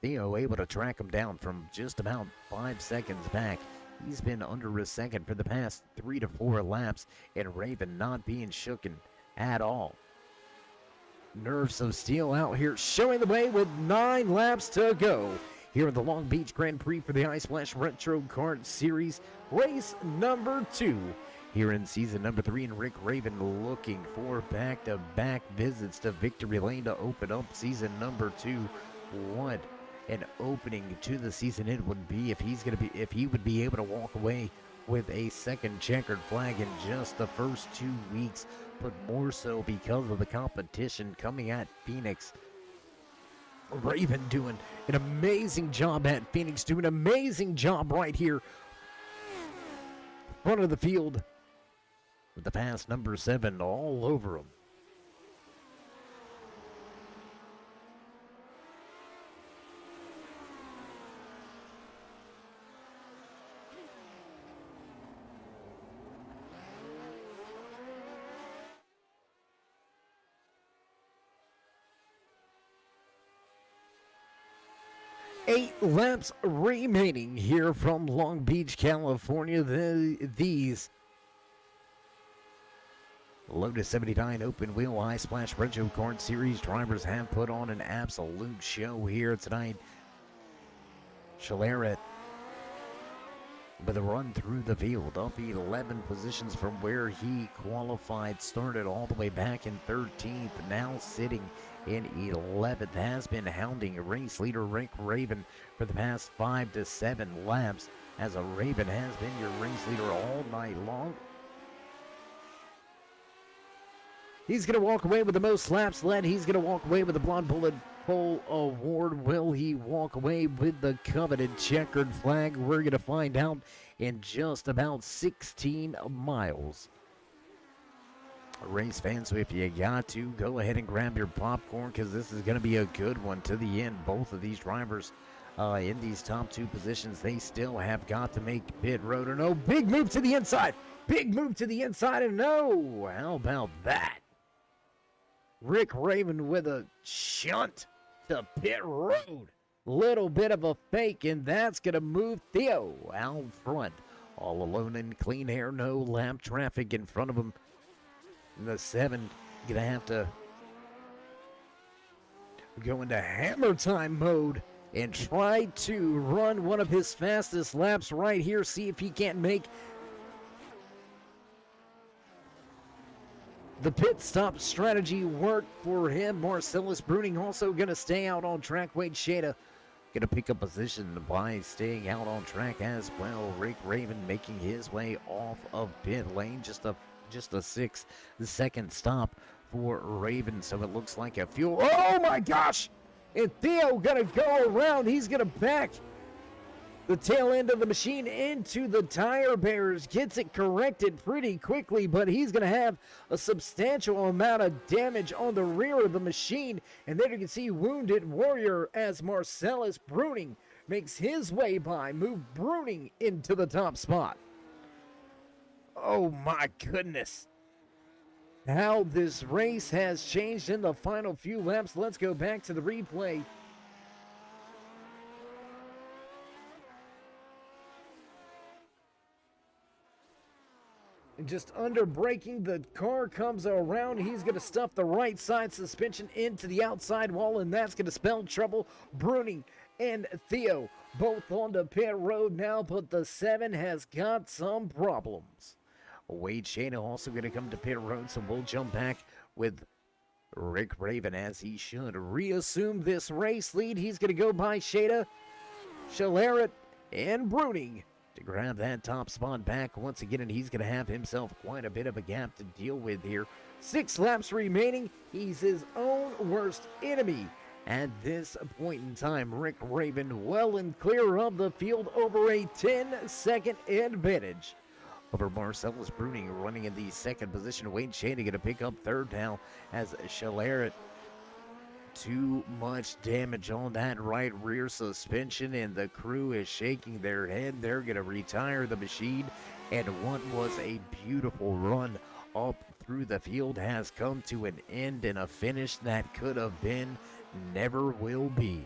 Theo able to track him down from just about 5 seconds back. He's been under a second for the past 3 to 4 laps, and Raven not being shooken at all. Nerves of steel out here, showing the way with 9 laps to go here in the Long Beach Grand Prix for the Ice Splash Retro Kart Series, race number 2 here in season number 3. And Rick Raven looking for back-to-back visits to victory lane to open up season number 2. What an opening to the season it would be if he would be able to walk away with a second checkered flag in just the first 2 weeks, but more so because of the competition coming at Phoenix. Raven doing an amazing job at Phoenix, doing an amazing job right here front of the field with the pass number 7 all over him. Eight laps remaining here from Long Beach, California. These Lotus 79 open wheel high splash retro kart series drivers have put on an absolute show here tonight. Schlerit with a run through the field, up 11 positions from where he qualified, started all the way back in 13th, now sitting in 11th, has been hounding race leader Rick Raven for the past 5 to 7 laps, as a Raven has been your race leader all night long. He's going to walk away with the most laps led. He's going to walk away with the Blonde Bullet Pole Award. Will he walk away with the coveted checkered flag? We're going to find out in just about 16 miles. Race fans, so if you got to, go ahead and grab your popcorn, because this is going to be a good one to the end. Both of these drivers in these top 2 positions, they still have got to make pit road. Or no, big move to the inside. Big move to the inside, and no. How about that? Rick Raven with a shunt to pit road. Little bit of a fake, and that's going to move Theo out front. All alone in clean air, no lap traffic in front of him. The 7 going to have to go into hammer time mode and try to run one of his fastest laps right here. See if he can't make the pit stop strategy work for him. Marcellus Bruning also going to stay out on track. Wade Shada going to pick up position by staying out on track as well. Rick Raven making his way off of pit lane. Just a 6-second stop for Raven. So it looks like a fuel. Oh my gosh! And Theo going to go around. He's going to back the tail end of the machine into the tire bearers. Gets it corrected pretty quickly, but he's going to have a substantial amount of damage on the rear of the machine. And there you can see Wounded Warrior as Marcellus Bruning makes his way by. Move Bruning into the top spot. Oh my goodness. How this race has changed in the final few laps. Let's go back to the replay. And just under braking, the car comes around. He's going to stuff the right side suspension into the outside wall, and that's going to spell trouble. Bruning and Theo both on the pit road now, but the 7 has got some problems. Wade Shana also going to come to pit road, so we'll jump back with Rick Raven, as he should reassume this race lead. He's going to go by Shada, Schlerit, and Bruning to grab that top spot back once again, and he's going to have himself quite a bit of a gap to deal with here. 6 laps remaining. He's his own worst enemy at this point in time. Rick Raven well and clear of the field over a 10-second advantage over Marcellus Bruning, running in the 2nd position. Wade Shana going to pick up 3rd now as Schlerit. Too much damage on that right rear suspension, and the crew is shaking their head. They're going to retire the machine, and what was a beautiful run up through the field has come to an end, and a finish that could have been never will be.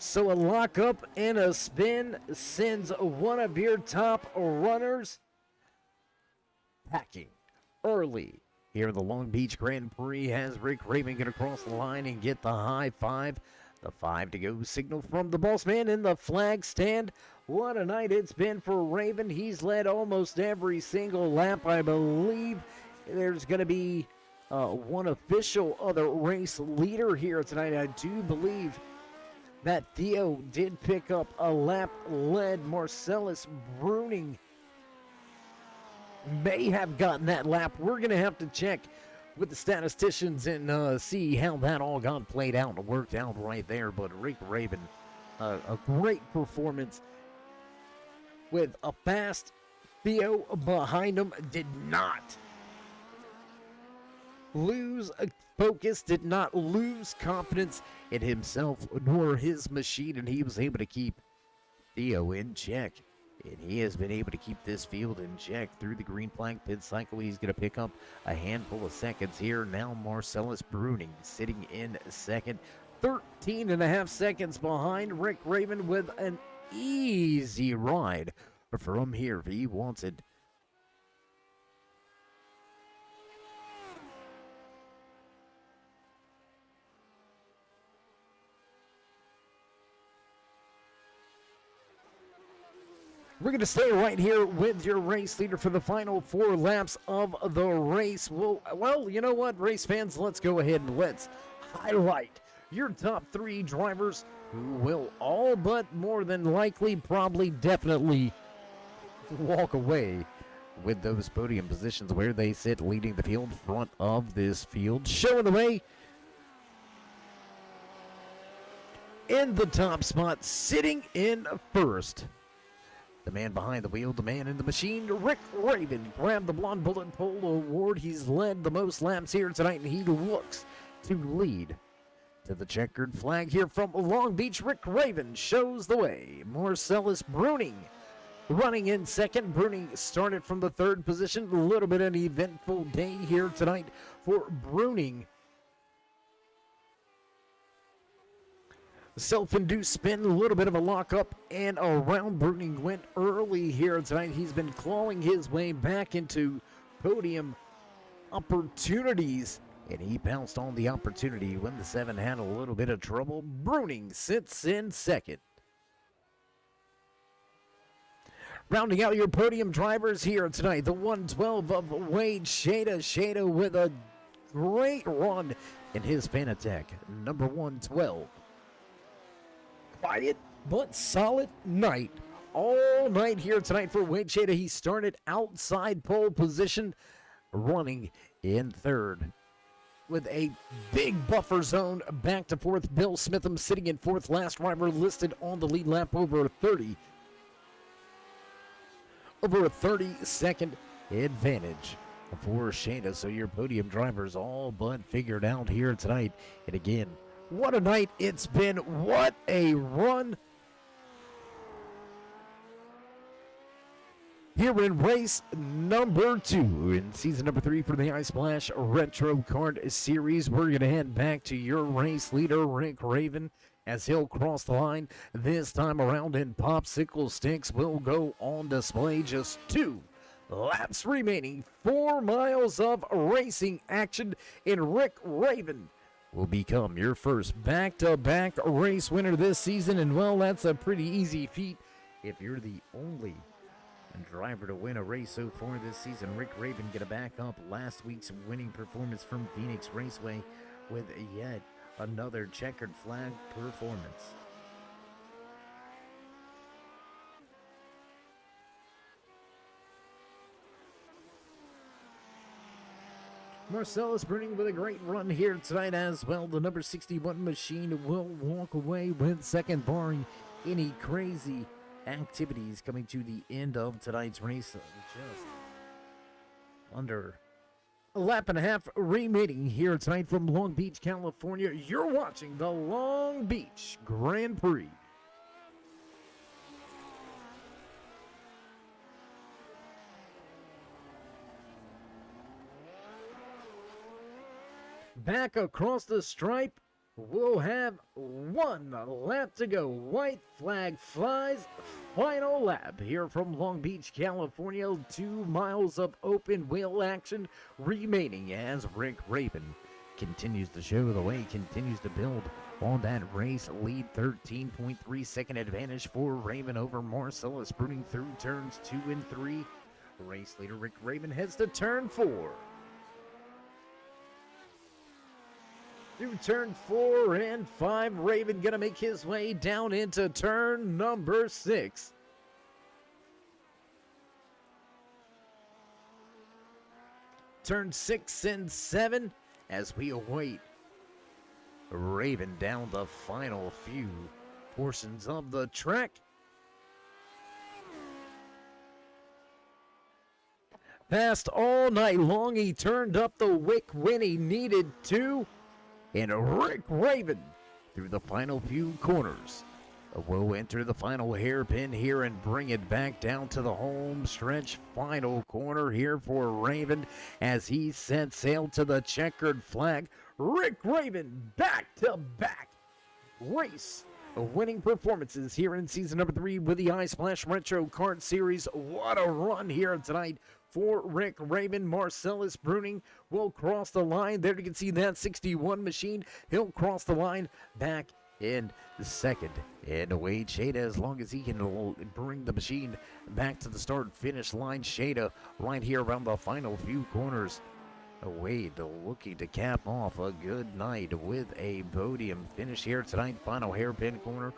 So a lockup and a spin sends one of your top runners packing early here in the Long Beach Grand Prix. Has Rick Raven going to cross the line and get the high 5. The 5 to go signal from the boss man in the flag stand. What a night it's been for Raven. He's led almost every single lap. I believe there's going to be one official other race leader here tonight. I do believe that Theo did pick up a lap led. Marcellus Bruning may have gotten that lap. We're going to have to check with the statisticians and see how that all got played out and worked out right there. But Rick Raven, a great performance with a fast Theo behind him. Did not lose focus, did not lose confidence in himself nor his machine, and he was able to keep Theo in check. And he has been able to keep this field in check through the green flag pit cycle. He's going to pick up a handful of seconds here. Now Marcellus Bruning sitting in second, 13 and a half seconds behind Rick Raven with an easy ride from here. He wants it. We're going to stay right here with your race leader for the final 4 laps of the race. Well, you know what, race fans, let's go ahead and let's highlight your top 3 drivers who will all but more than likely, probably, definitely walk away with those podium positions where they sit leading the field, front of this field. Showing the way in the top spot, sitting in first. The man behind the wheel, the man in the machine, Rick Raven, grabbed the Blonde Bullet Pole Award. He's led the most laps here tonight, and he looks to lead to the checkered flag here from Long Beach. Rick Raven shows the way. Marcellus Bruning running in second. Bruning started from the 3rd position. A little bit of an eventful day here tonight for Bruning. Self-induced spin, a little bit of a lockup, and around. Bruning went early here tonight. He's been clawing his way back into podium opportunities, and he pounced on the opportunity when the 7 had a little bit of trouble. Bruning sits in second. Rounding out your podium drivers here tonight, the 112 of Wade Shada. Shada with a great run in his Fanatec, number 112. Quiet but solid night all night here tonight for Wade Shada. He started outside pole position, running in 3rd with a big buffer zone back to 4th. Bill Smitham sitting in 4th, last driver listed on the lead lap, over a 30-second advantage for Shada. So your podium drivers all but figured out here tonight. And again, what a night it's been. What a run here in race number 2 in season number 3 for the Ice Splash Retro Kart Series. We're going to head back to your race leader, Rick Raven, as he'll cross the line. This time around in popsicle sticks will go on display. Just 2 laps remaining. 4 miles of racing action, and Rick Raven will become your first back-to-back race winner this season. And well, that's a pretty easy feat if you're the only driver to win a race so far this season. Rick Raven gonna back up last week's winning performance from Phoenix Raceway with yet another checkered flag performance. Marcellus Bruning with a great run here tonight as well. The number 61 machine will walk away with second, barring any crazy activities coming to the end of tonight's race. Just under a lap and a half remaining here tonight from Long Beach, California. You're watching the Long Beach Grand Prix. Back across the stripe, we'll have 1 lap to go. White flag flies, final lap here from Long Beach, California. 2 miles of open wheel action remaining as Rick Raven continues to show the way, continues to build on that race lead. 13.3 second advantage for Raven over Marcellus Bruning through turns 2 and 3. Race leader Rick Raven heads to turn 4. Through turn 4 and 5, Raven gonna make his way down into turn number 6. Turn 6 and 7 as we await Raven down the final few portions of the track. Fast all night long, he turned up the wick when he needed to. And Rick Raven, through the final few corners will enter the final hairpin here and bring it back down to the home stretch. Final corner here for Raven as he sets sail to the checkered flag. Rick Raven back to back race winning performances here in season number 3 with the Ice Splash Retro Kart Series. What a run here tonight for Rick Raven. Marcellus Bruning will cross the line. There you can see that 61 machine. He'll cross the line back in the second. And away Shada, as long as he can bring the machine back to the start finish line. Shada right here around the final few corners. Wade looking to cap off a good night with a podium finish here tonight. Final hairpin corner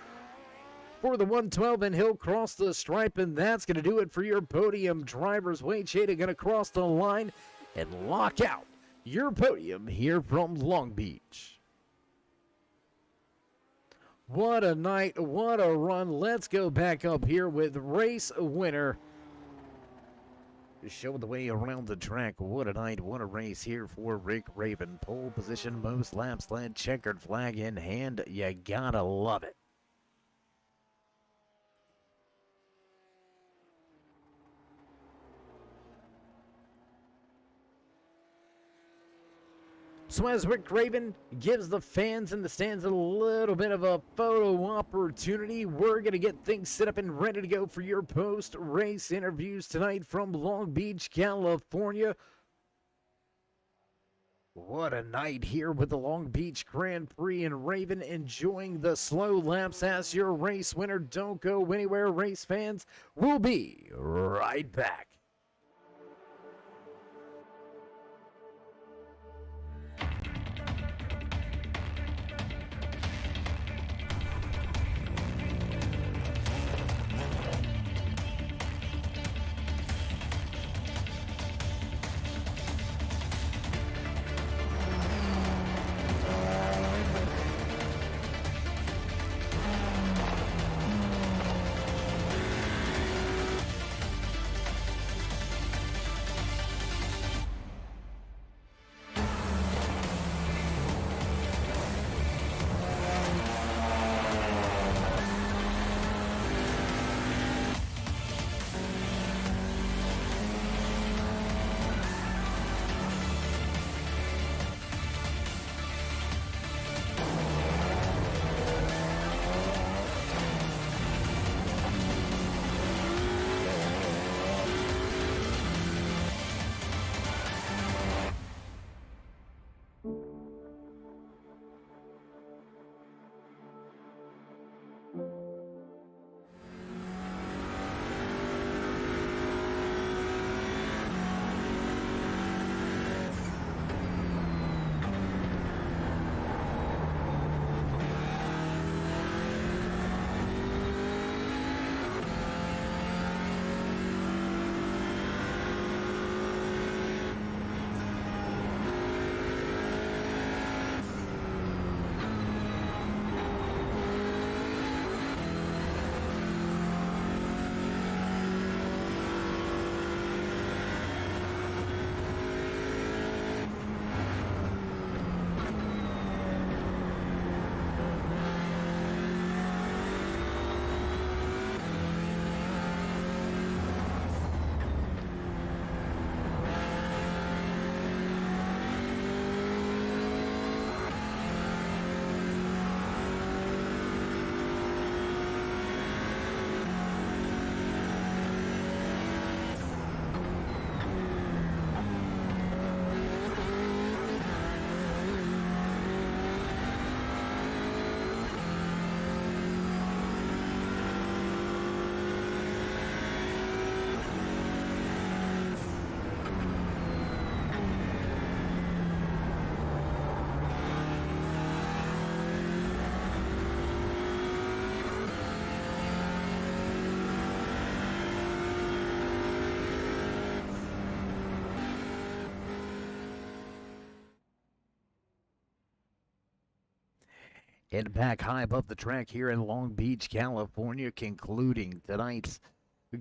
for the 112, and he'll cross the stripe, and that's going to do it for your podium drivers. Wade Shada going to cross the line and lock out your podium here from Long Beach. What a night, what a run. Let's go back up here with race winner. Show the way around the track. What a night, what a race here for Rick Raven. Pole position, most laps led, checkered flag in hand. You gotta love it. So as Rick Raven gives the fans in the stands a little bit of a photo opportunity, we're going to get things set up and ready to go for your post-race interviews tonight from Long Beach, California. What a night here with the Long Beach Grand Prix, and Raven enjoying the slow laps as your race winner. Don't go anywhere, race fans. We'll be right back. And back high above the track here in Long Beach, California, concluding tonight's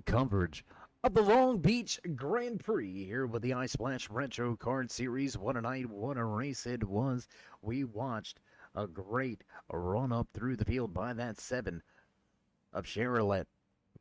coverage of the Long Beach Grand Prix here with the Ice Splash Retro Kart Series. What a night, what a race it was. We watched a great run up through the field by that 7 of Chevrolet,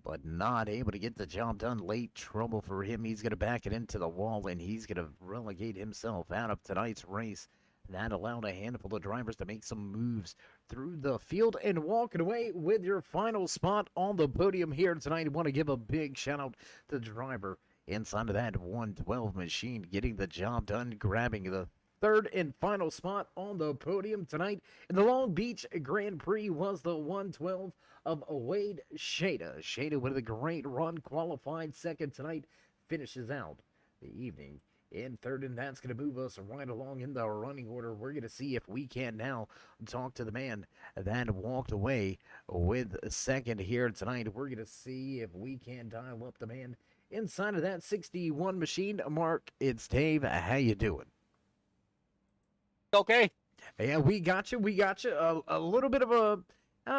but not able to get the job done late. Trouble for him. He's going to back it into the wall, and he's going to relegate himself out of tonight's race. That allowed a handful of drivers to make some moves through the field and walking away with your final spot on the podium here tonight. I want to give a big shout out to the driver inside of that 112 machine, getting the job done, grabbing the third and final spot on the podium tonight in the Long Beach Grand Prix was the 112 of Wade Shada. Shada with a great run, qualified second tonight, finishes out the evening in third, and that's going to move us right along in the running order. We're going to see if we can now talk to the man that walked away with second here tonight. We're going to see if we can dial up the man inside of that 61 machine. Mark, it's Dave. How you doing? Okay. Yeah, we got you. We got you. A little bit of a,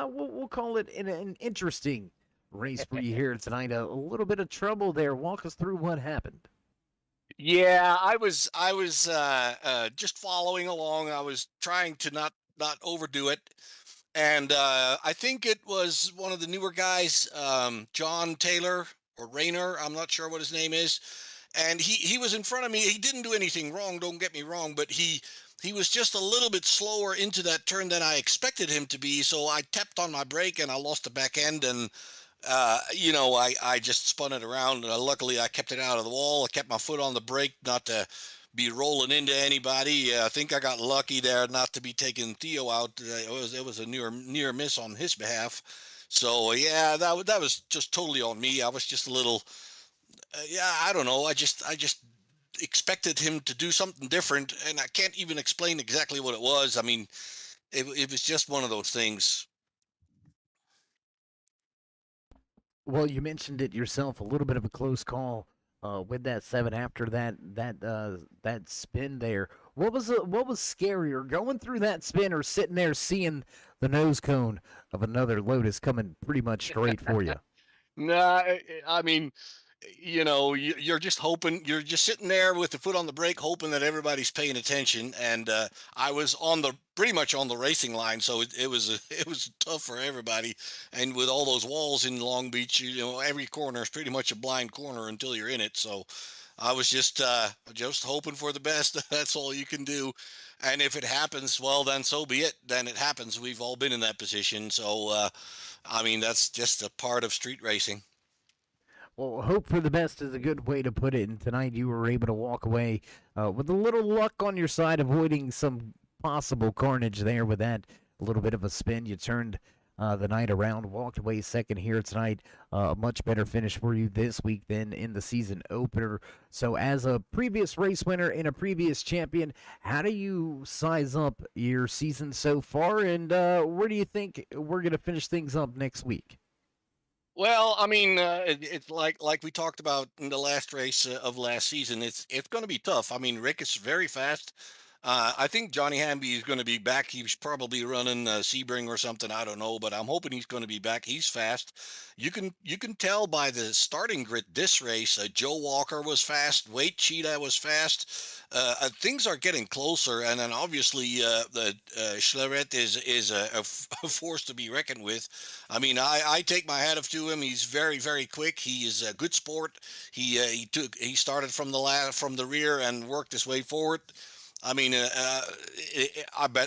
we'll call it an interesting race for you here tonight. A little bit of trouble there. Walk us through what happened. Yeah, I was just following along. I was trying to not overdo it, and I think it was one of the newer guys, John Taylor or Rayner. I'm not sure what his name is, and he was in front of me. He didn't do anything wrong. Don't get me wrong, but he was just a little bit slower into that turn than I expected him to be. So I tapped on my brake and I lost the back end, and I just spun it around. Luckily, I kept it out of the wall. I kept my foot on the brake, not to be rolling into anybody. I think I got lucky there, not to be taking Theo out. It was a near miss on his behalf. So yeah, that was just totally on me. I was just a little, yeah, I don't know. I just expected him to do something different, and I can't even explain exactly what it was. I mean, it was just one of those things. Well, you mentioned it yourself. A little bit of a close call with that seven after that spin there. What was scarier, going through that spin or sitting there seeing the nose cone of another Lotus coming pretty much straight for you? Nah, I mean, you're just hoping, you're just sitting there with the foot on the brake, hoping that everybody's paying attention. And I was on the pretty much on the racing line, so it was it was tough for everybody. And with all those walls in Long Beach, every corner is pretty much a blind corner until you're in it. So I was just hoping for the best. That's all you can do. And if it happens, well, then so be it. Then it happens. We've all been in that position. So I mean, that's just a part of street racing. Well, hope for the best is a good way to put it. And tonight you were able to walk away with a little luck on your side, avoiding some possible carnage there with that. A little bit of a spin. You turned the night around, walked away second here tonight. A much better finish for you this week than in the season opener. So, as a previous race winner and a previous champion, how do you size up your season so far? And where do you think we're going to finish things up next week? Well, I mean, it's like we talked about in the last race of last season. It's going to be tough. I mean, Rick is very fast. I think Johnny Hamby is going to be back. He's probably running Sebring or something. I don't know, but I'm hoping he's going to be back. He's fast. You can tell by the starting grid this race. Joe Walker was fast. Wade Cheetah was fast. Things are getting closer, and then obviously the Schleret is a force to be reckoned with. I mean, I take my hat off to him. He's very, very quick. He is a good sport. He started from the rear and worked his way forward. I mean,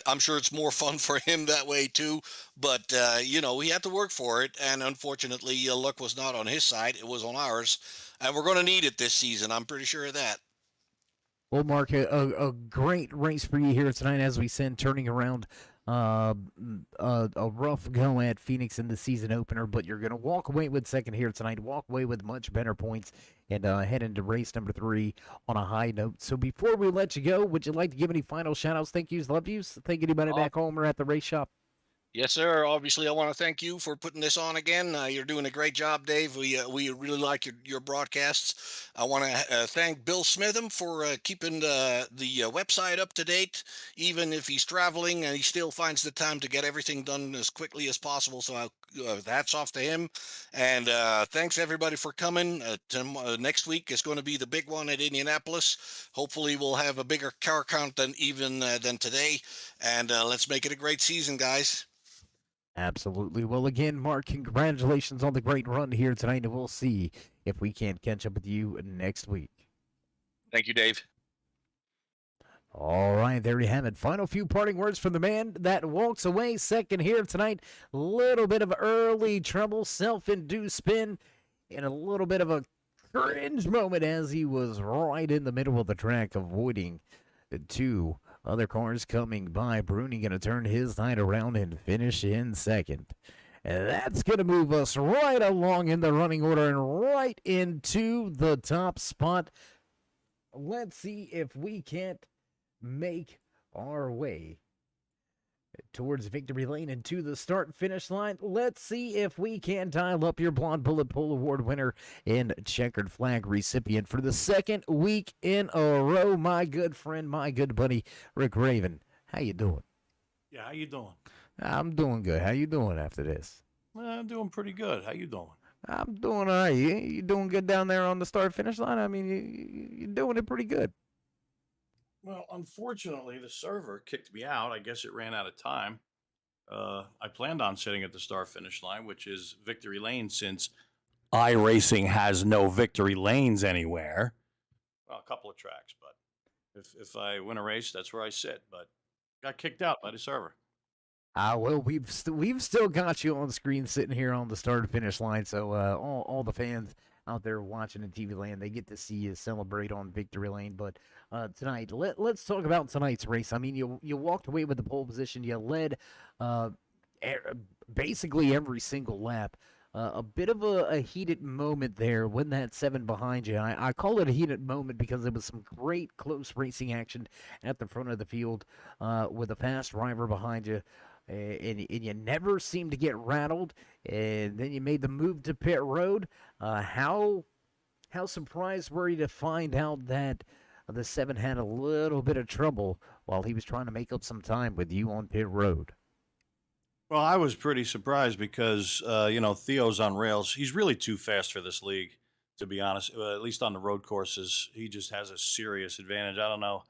I'm sure it's more fun for him that way too. But he had to work for it, and unfortunately, luck was not on his side. It was on ours, and we're going to need it this season. I'm pretty sure of that. Well, Mark, a great race for you here tonight as we send turning around uh, a rough go at Phoenix in the season opener, but you're going to walk away with second here tonight, walk away with much better points, and head into race number 3 on a high note. So before we let you go, would you like to give any final shout outs, thank yous, love yous? Thank anybody Uh, back home or at the race shop? Yes, sir. Obviously, I want to thank you for putting this on again. You're doing a great job, Dave. We really like your broadcasts. I want to thank Bill Smitham for keeping the website up to date, even if he's traveling, and he still finds the time to get everything done as quickly as possible. So that's off to him. And thanks everybody for coming. Next week is going to be the big one at Indianapolis. Hopefully, we'll have a bigger car count than even than today. And let's make it a great season, guys. Absolutely. Well, again, Mark, congratulations on the great run here tonight, and we'll see if we can't catch up with you next week. Thank you, Dave. All right, there you have it. Final few parting words from the man that walks away second here tonight. Little bit of early trouble, self-induced spin, and a little bit of a cringe moment as he was right in the middle of the track, avoiding the two other cars coming by. Bruni going to turn his night around and finish in second. And that's going to move us right along in the running order and right into the top spot. Let's see if we can't make our way towards victory lane and to the start finish line. Let's see if we can dial up your Blonde Bullet Poll Award winner and checkered flag recipient for the second week in a row. My good friend, my good buddy, Rick Raven. How you doing? Yeah, how you doing? I'm doing good. How you doing after this? I'm doing pretty good. How you doing? I'm doing all right. You doing good down there on the start finish line? I mean, you're doing it pretty good. Well, unfortunately, the server kicked me out. I guess it ran out of time. I planned on sitting at the start finish line, which is victory lane, since iRacing has no victory lanes anywhere. Well, a couple of tracks, but if I win a race, that's where I sit. But got kicked out by the server. Well, we've still got you on the screen sitting here on the start finish line. So all the fans out there watching in TV land, they get to see you celebrate on victory lane. But tonight, let's talk about tonight's race. I mean, you walked away with the pole position. You led basically every single lap. A bit of a heated moment there when that 7 behind you. I call it a heated moment because there was some great close racing action at the front of the field with a fast driver behind you. And you never seemed to get rattled, and then you made the move to pit road. How surprised were you to find out that the 7 had a little bit of trouble while he was trying to make up some time with you on pit road? Well, I was pretty surprised because Theo's on rails. He's really too fast for this league, to be honest. At least on the road courses, he just has a serious advantage. I don't know,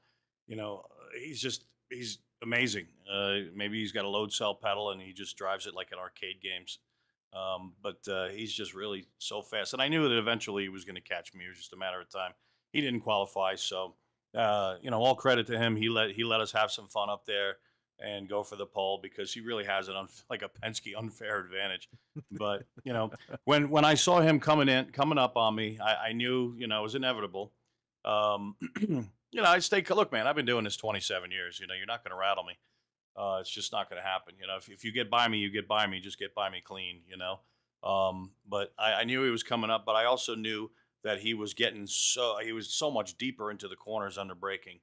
he's amazing. Maybe he's got a load cell pedal and he just drives it like in arcade games. But he's just really so fast, and I knew that eventually he was going to catch me. It was just a matter of time. He didn't qualify, so all credit to him. He let us have some fun up there and go for the pole because he really has like a Penske unfair advantage. But when I saw him coming up on me, I knew it was inevitable. I stay. Look, man, I've been doing this 27 years. You're not going to rattle me. It's just not going to happen. If you get by me, you get by me. Just get by me clean. But I knew he was coming up, but I also knew that he was so much deeper into the corners under braking.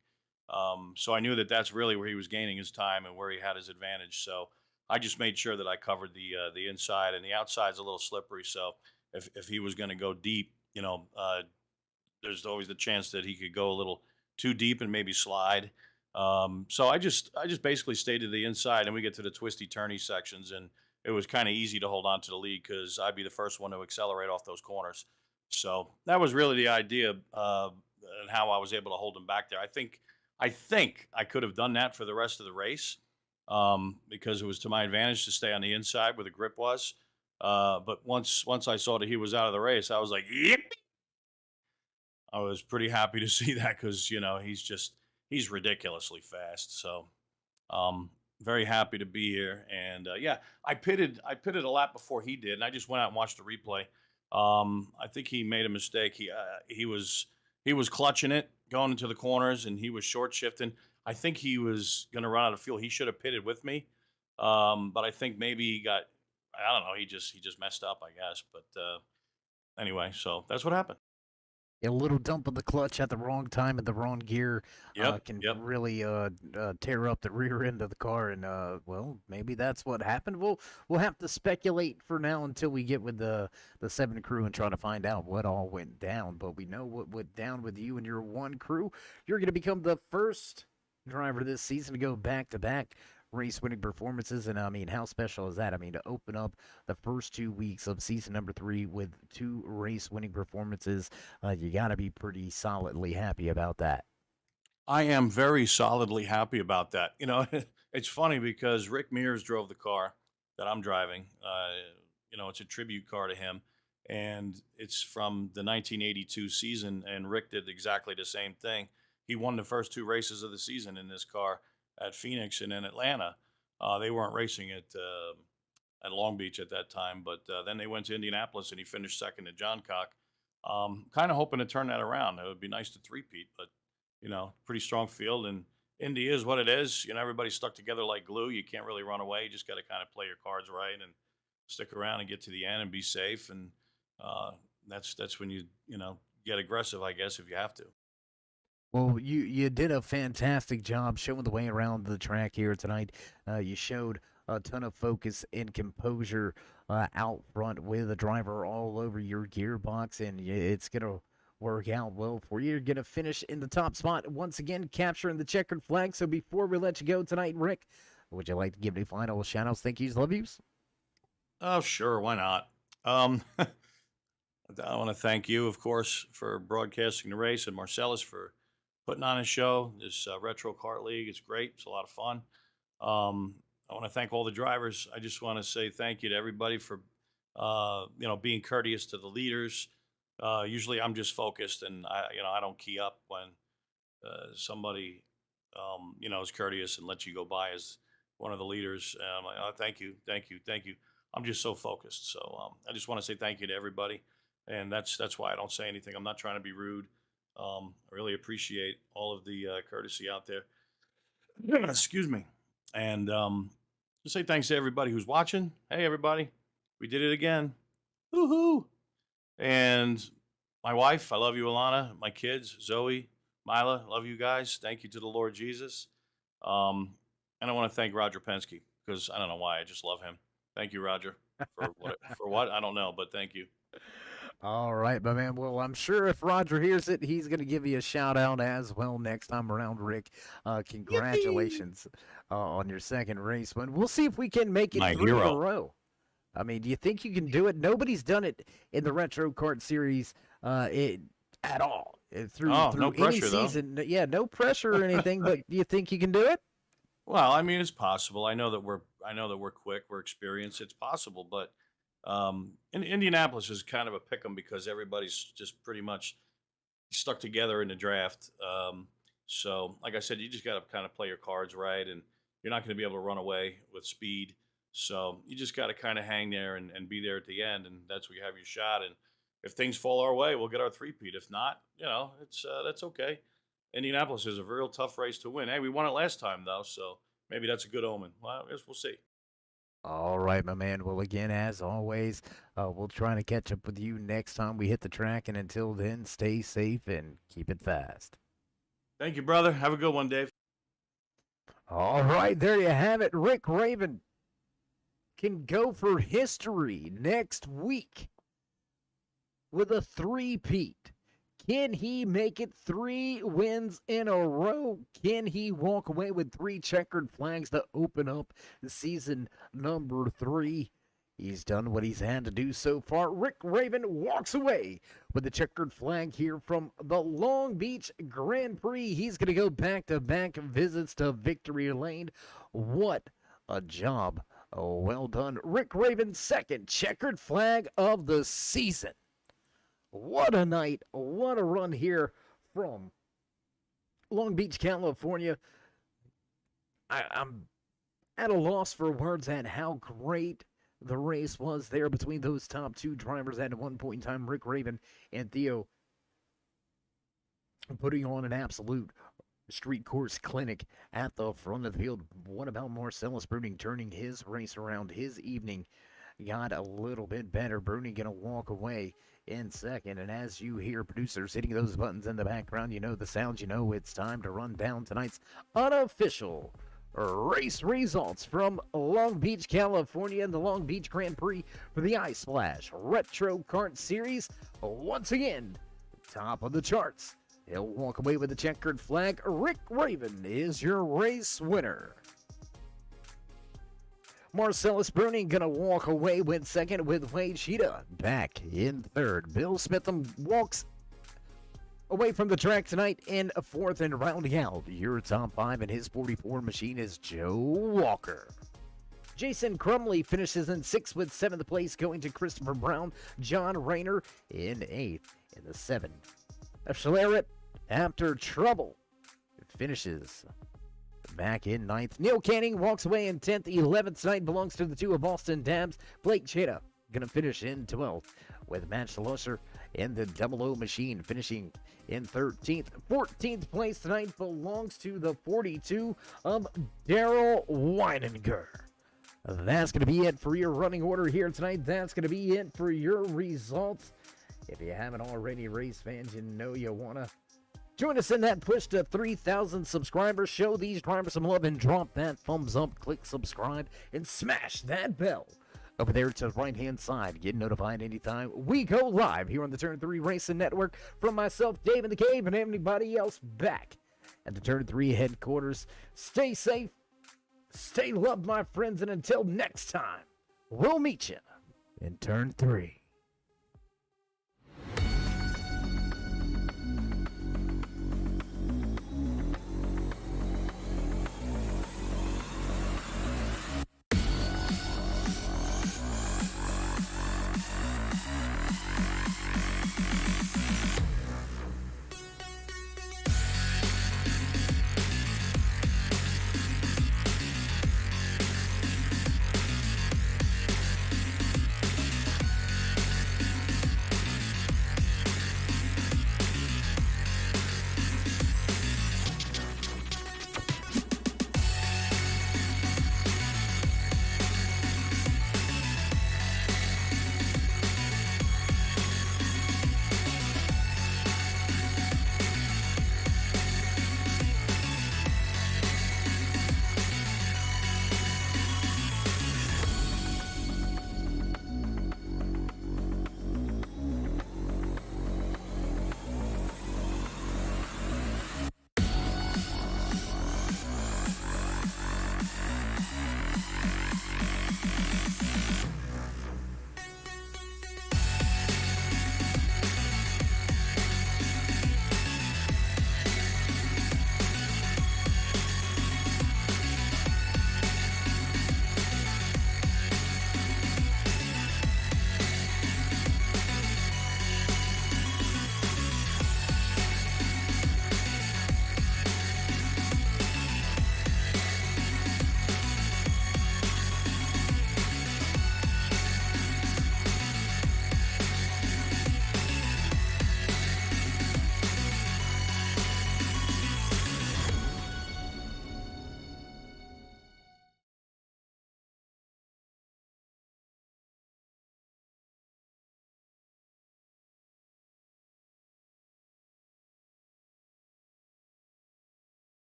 So I knew that that's really where he was gaining his time and where he had his advantage. So I just made sure that I covered the inside, and the outside's a little slippery. So if he was going to go deep, there's always the chance that he could go a little too deep and maybe slide. So I just basically stayed to the inside, and we get to the twisty turny sections, and it was kind of easy to hold on to the lead because I'd be the first one to accelerate off those corners. So that was really the idea, and how I was able to hold him back there. I think I could have done that for the rest of the race, because it was to my advantage to stay on the inside where the grip was. But once I saw that he was out of the race, I was like, yep. I was pretty happy to see that because he's ridiculously fast. So very happy to be here. And I pitted a lap before he did, and I just went out and watched the replay. I think he made a mistake. He was clutching it going into the corners, and he was short shifting. I think he was going to run out of fuel. He should have pitted with me, but I think maybe he got. I don't know. He just messed up, I guess. But anyway, so that's what happened. A little dump of the clutch at the wrong time in the wrong gear can Yep. really tear up the rear end of the car, and well, maybe that's what happened. We'll have to speculate for now until we get with the 7 crew and try to find out what all went down. But we know what went down with you and your 1 crew. You're going to become the first driver this season to go back-to-back race-winning performances, and I mean, how special is that? I mean, to open up the first 2 weeks of season number 3 with 2 race-winning performances, you got to be pretty solidly happy about that. I am very solidly happy about that. It's funny because Rick Mears drove the car that I'm driving. It's a tribute car to him, and it's from the 1982 season. And Rick did exactly the same thing. He won the first 2 races of the season in this car at Phoenix and in Atlanta. They weren't racing at Long Beach at that time, but then they went to Indianapolis and he finished second to John Cock. Kind of hoping to turn that around. It would be nice to three-peat, but pretty strong field. And Indy is what it is. Everybody's stuck together like glue. You can't really run away. You just got to kind of play your cards right and stick around and get to the end and be safe. And that's when you get aggressive, I guess, if you have to. Well, you did a fantastic job showing the way around the track here tonight. You showed a ton of focus and composure out front with the driver all over your gearbox, and it's going to work out well for you. You're going to finish in the top spot once again, capturing the checkered flag. So before we let you go tonight, Rick, would you like to give any final shout-outs, thank yous, love yous? Oh, sure. Why not? I want to thank you, of course, for broadcasting the race, and Marcellus for putting on a show. This Retro Kart League is great. It's a lot of fun. I want to thank all the drivers. I just want to say thank you to everybody for, being courteous to the leaders. Usually I'm just focused, and I don't key up when somebody, is courteous and lets you go by as one of the leaders. I'm like, oh, thank you. I'm just so focused. So I just want to say thank you to everybody. And that's why I don't say anything. I'm not trying to be rude. I really appreciate all of the courtesy out there. Excuse me. And just say thanks to everybody who's watching. Hey, everybody. We did it again. Woohoo. And my wife, I love you, Alana. My kids, Zoe, Mila, love you guys. Thank you to the Lord Jesus. And I want to thank Roger Penske because I don't know why. I just love him. Thank you, Roger. For what? I don't know, but thank you. All right, my man. Well, I'm sure if Roger hears it, he's going to give you a shout out as well next time around, Rick. Congratulations on your second race win. We'll see if we can make it My 3 in a hero. row. I mean, do you think you can do it? Nobody's done it in the Retro Kart Series at all through no any pressure, though. season. Yeah, no pressure or anything. But do you think you can do it? Well, I mean, it's possible. I know that we're quick, we're experienced. It's possible, but in Indianapolis is kind of a pick 'em because everybody's just pretty much stuck together in the draft. So, like I said, you just got to kind of play your cards right, and you're not going to be able to run away with speed. So you just got to kind of hang there and be there at the end, and that's where you have your shot. And if things fall our way, we'll get our three-peat. If not, it's that's okay. Indianapolis is a real tough race to win. Hey, we won it last time, though, so maybe that's a good omen. Well, I guess we'll see. All right, my man. Well, again, as always, we'll try to catch up with you next time we hit the track. And until then, stay safe and keep it fast. Thank you, brother. Have a good one, Dave. All right, there you have it. Rick Raven can go for history next week with a three-peat. Can he make it 3 wins in a row? Can he walk away with 3 checkered flags to open up season number 3? He's done what he's had to do so far. Rick Raven walks away with the checkered flag here from the Long Beach Grand Prix. He's going to go back-to-back visits to Victory Lane. What a job. Oh, well done. Rick Raven, second checkered flag of the season. What a night. What a run here from Long Beach, California. I'm at a loss for words at how great the race was there between those top 2 drivers at one point in time, Rick Raven and Theo, putting on an absolute street course clinic at the front of the field. What about Marcellus Bruning turning his race around? His evening got a little bit better. Bruning going to walk away in second. And as you hear producers hitting those buttons in the background, you know the sounds, you know it's time to run down tonight's unofficial race results from Long Beach, California, and the Long Beach Grand Prix for the Ice Splash Retro Kart Series. Once again, top of the charts. He'll walk away with the checkered flag. Rick Raven is your race winner. Marcellus Bruning gonna walk away with second, with Wade Sheeta back in third. Bill Smitham walks away from the track tonight in fourth, and rounding out your top 5 in his 44 machine is Joe Walker. Jason Crumley finishes in 6th with 7th place, going to Christopher Brown. John Rayner in 8th in the 7. Schlereth, after trouble, finishes back in 9th. Neil Canning walks away in 10th. 11th tonight belongs to the 2 of Austin Dams. Blake Cheda going to finish in 12th, with Matt Schlosser and the Double O Machine finishing in 13th. 14th place tonight belongs to the 42 of Daryl Weininger. That's going to be it for your running order here tonight. That's going to be it for your results. If you haven't already, race fans, you know you want to join us in that push to 3,000 subscribers. Show these drivers some love and drop that thumbs up, click subscribe, and smash that bell over there to the right-hand side. Get notified anytime we go live here on the Turn 3 Racing Network. From myself, Dave in the Cave, and everybody else back at the Turn 3 headquarters. Stay safe, stay loved, my friends, and until next time, we'll meet you in Turn 3.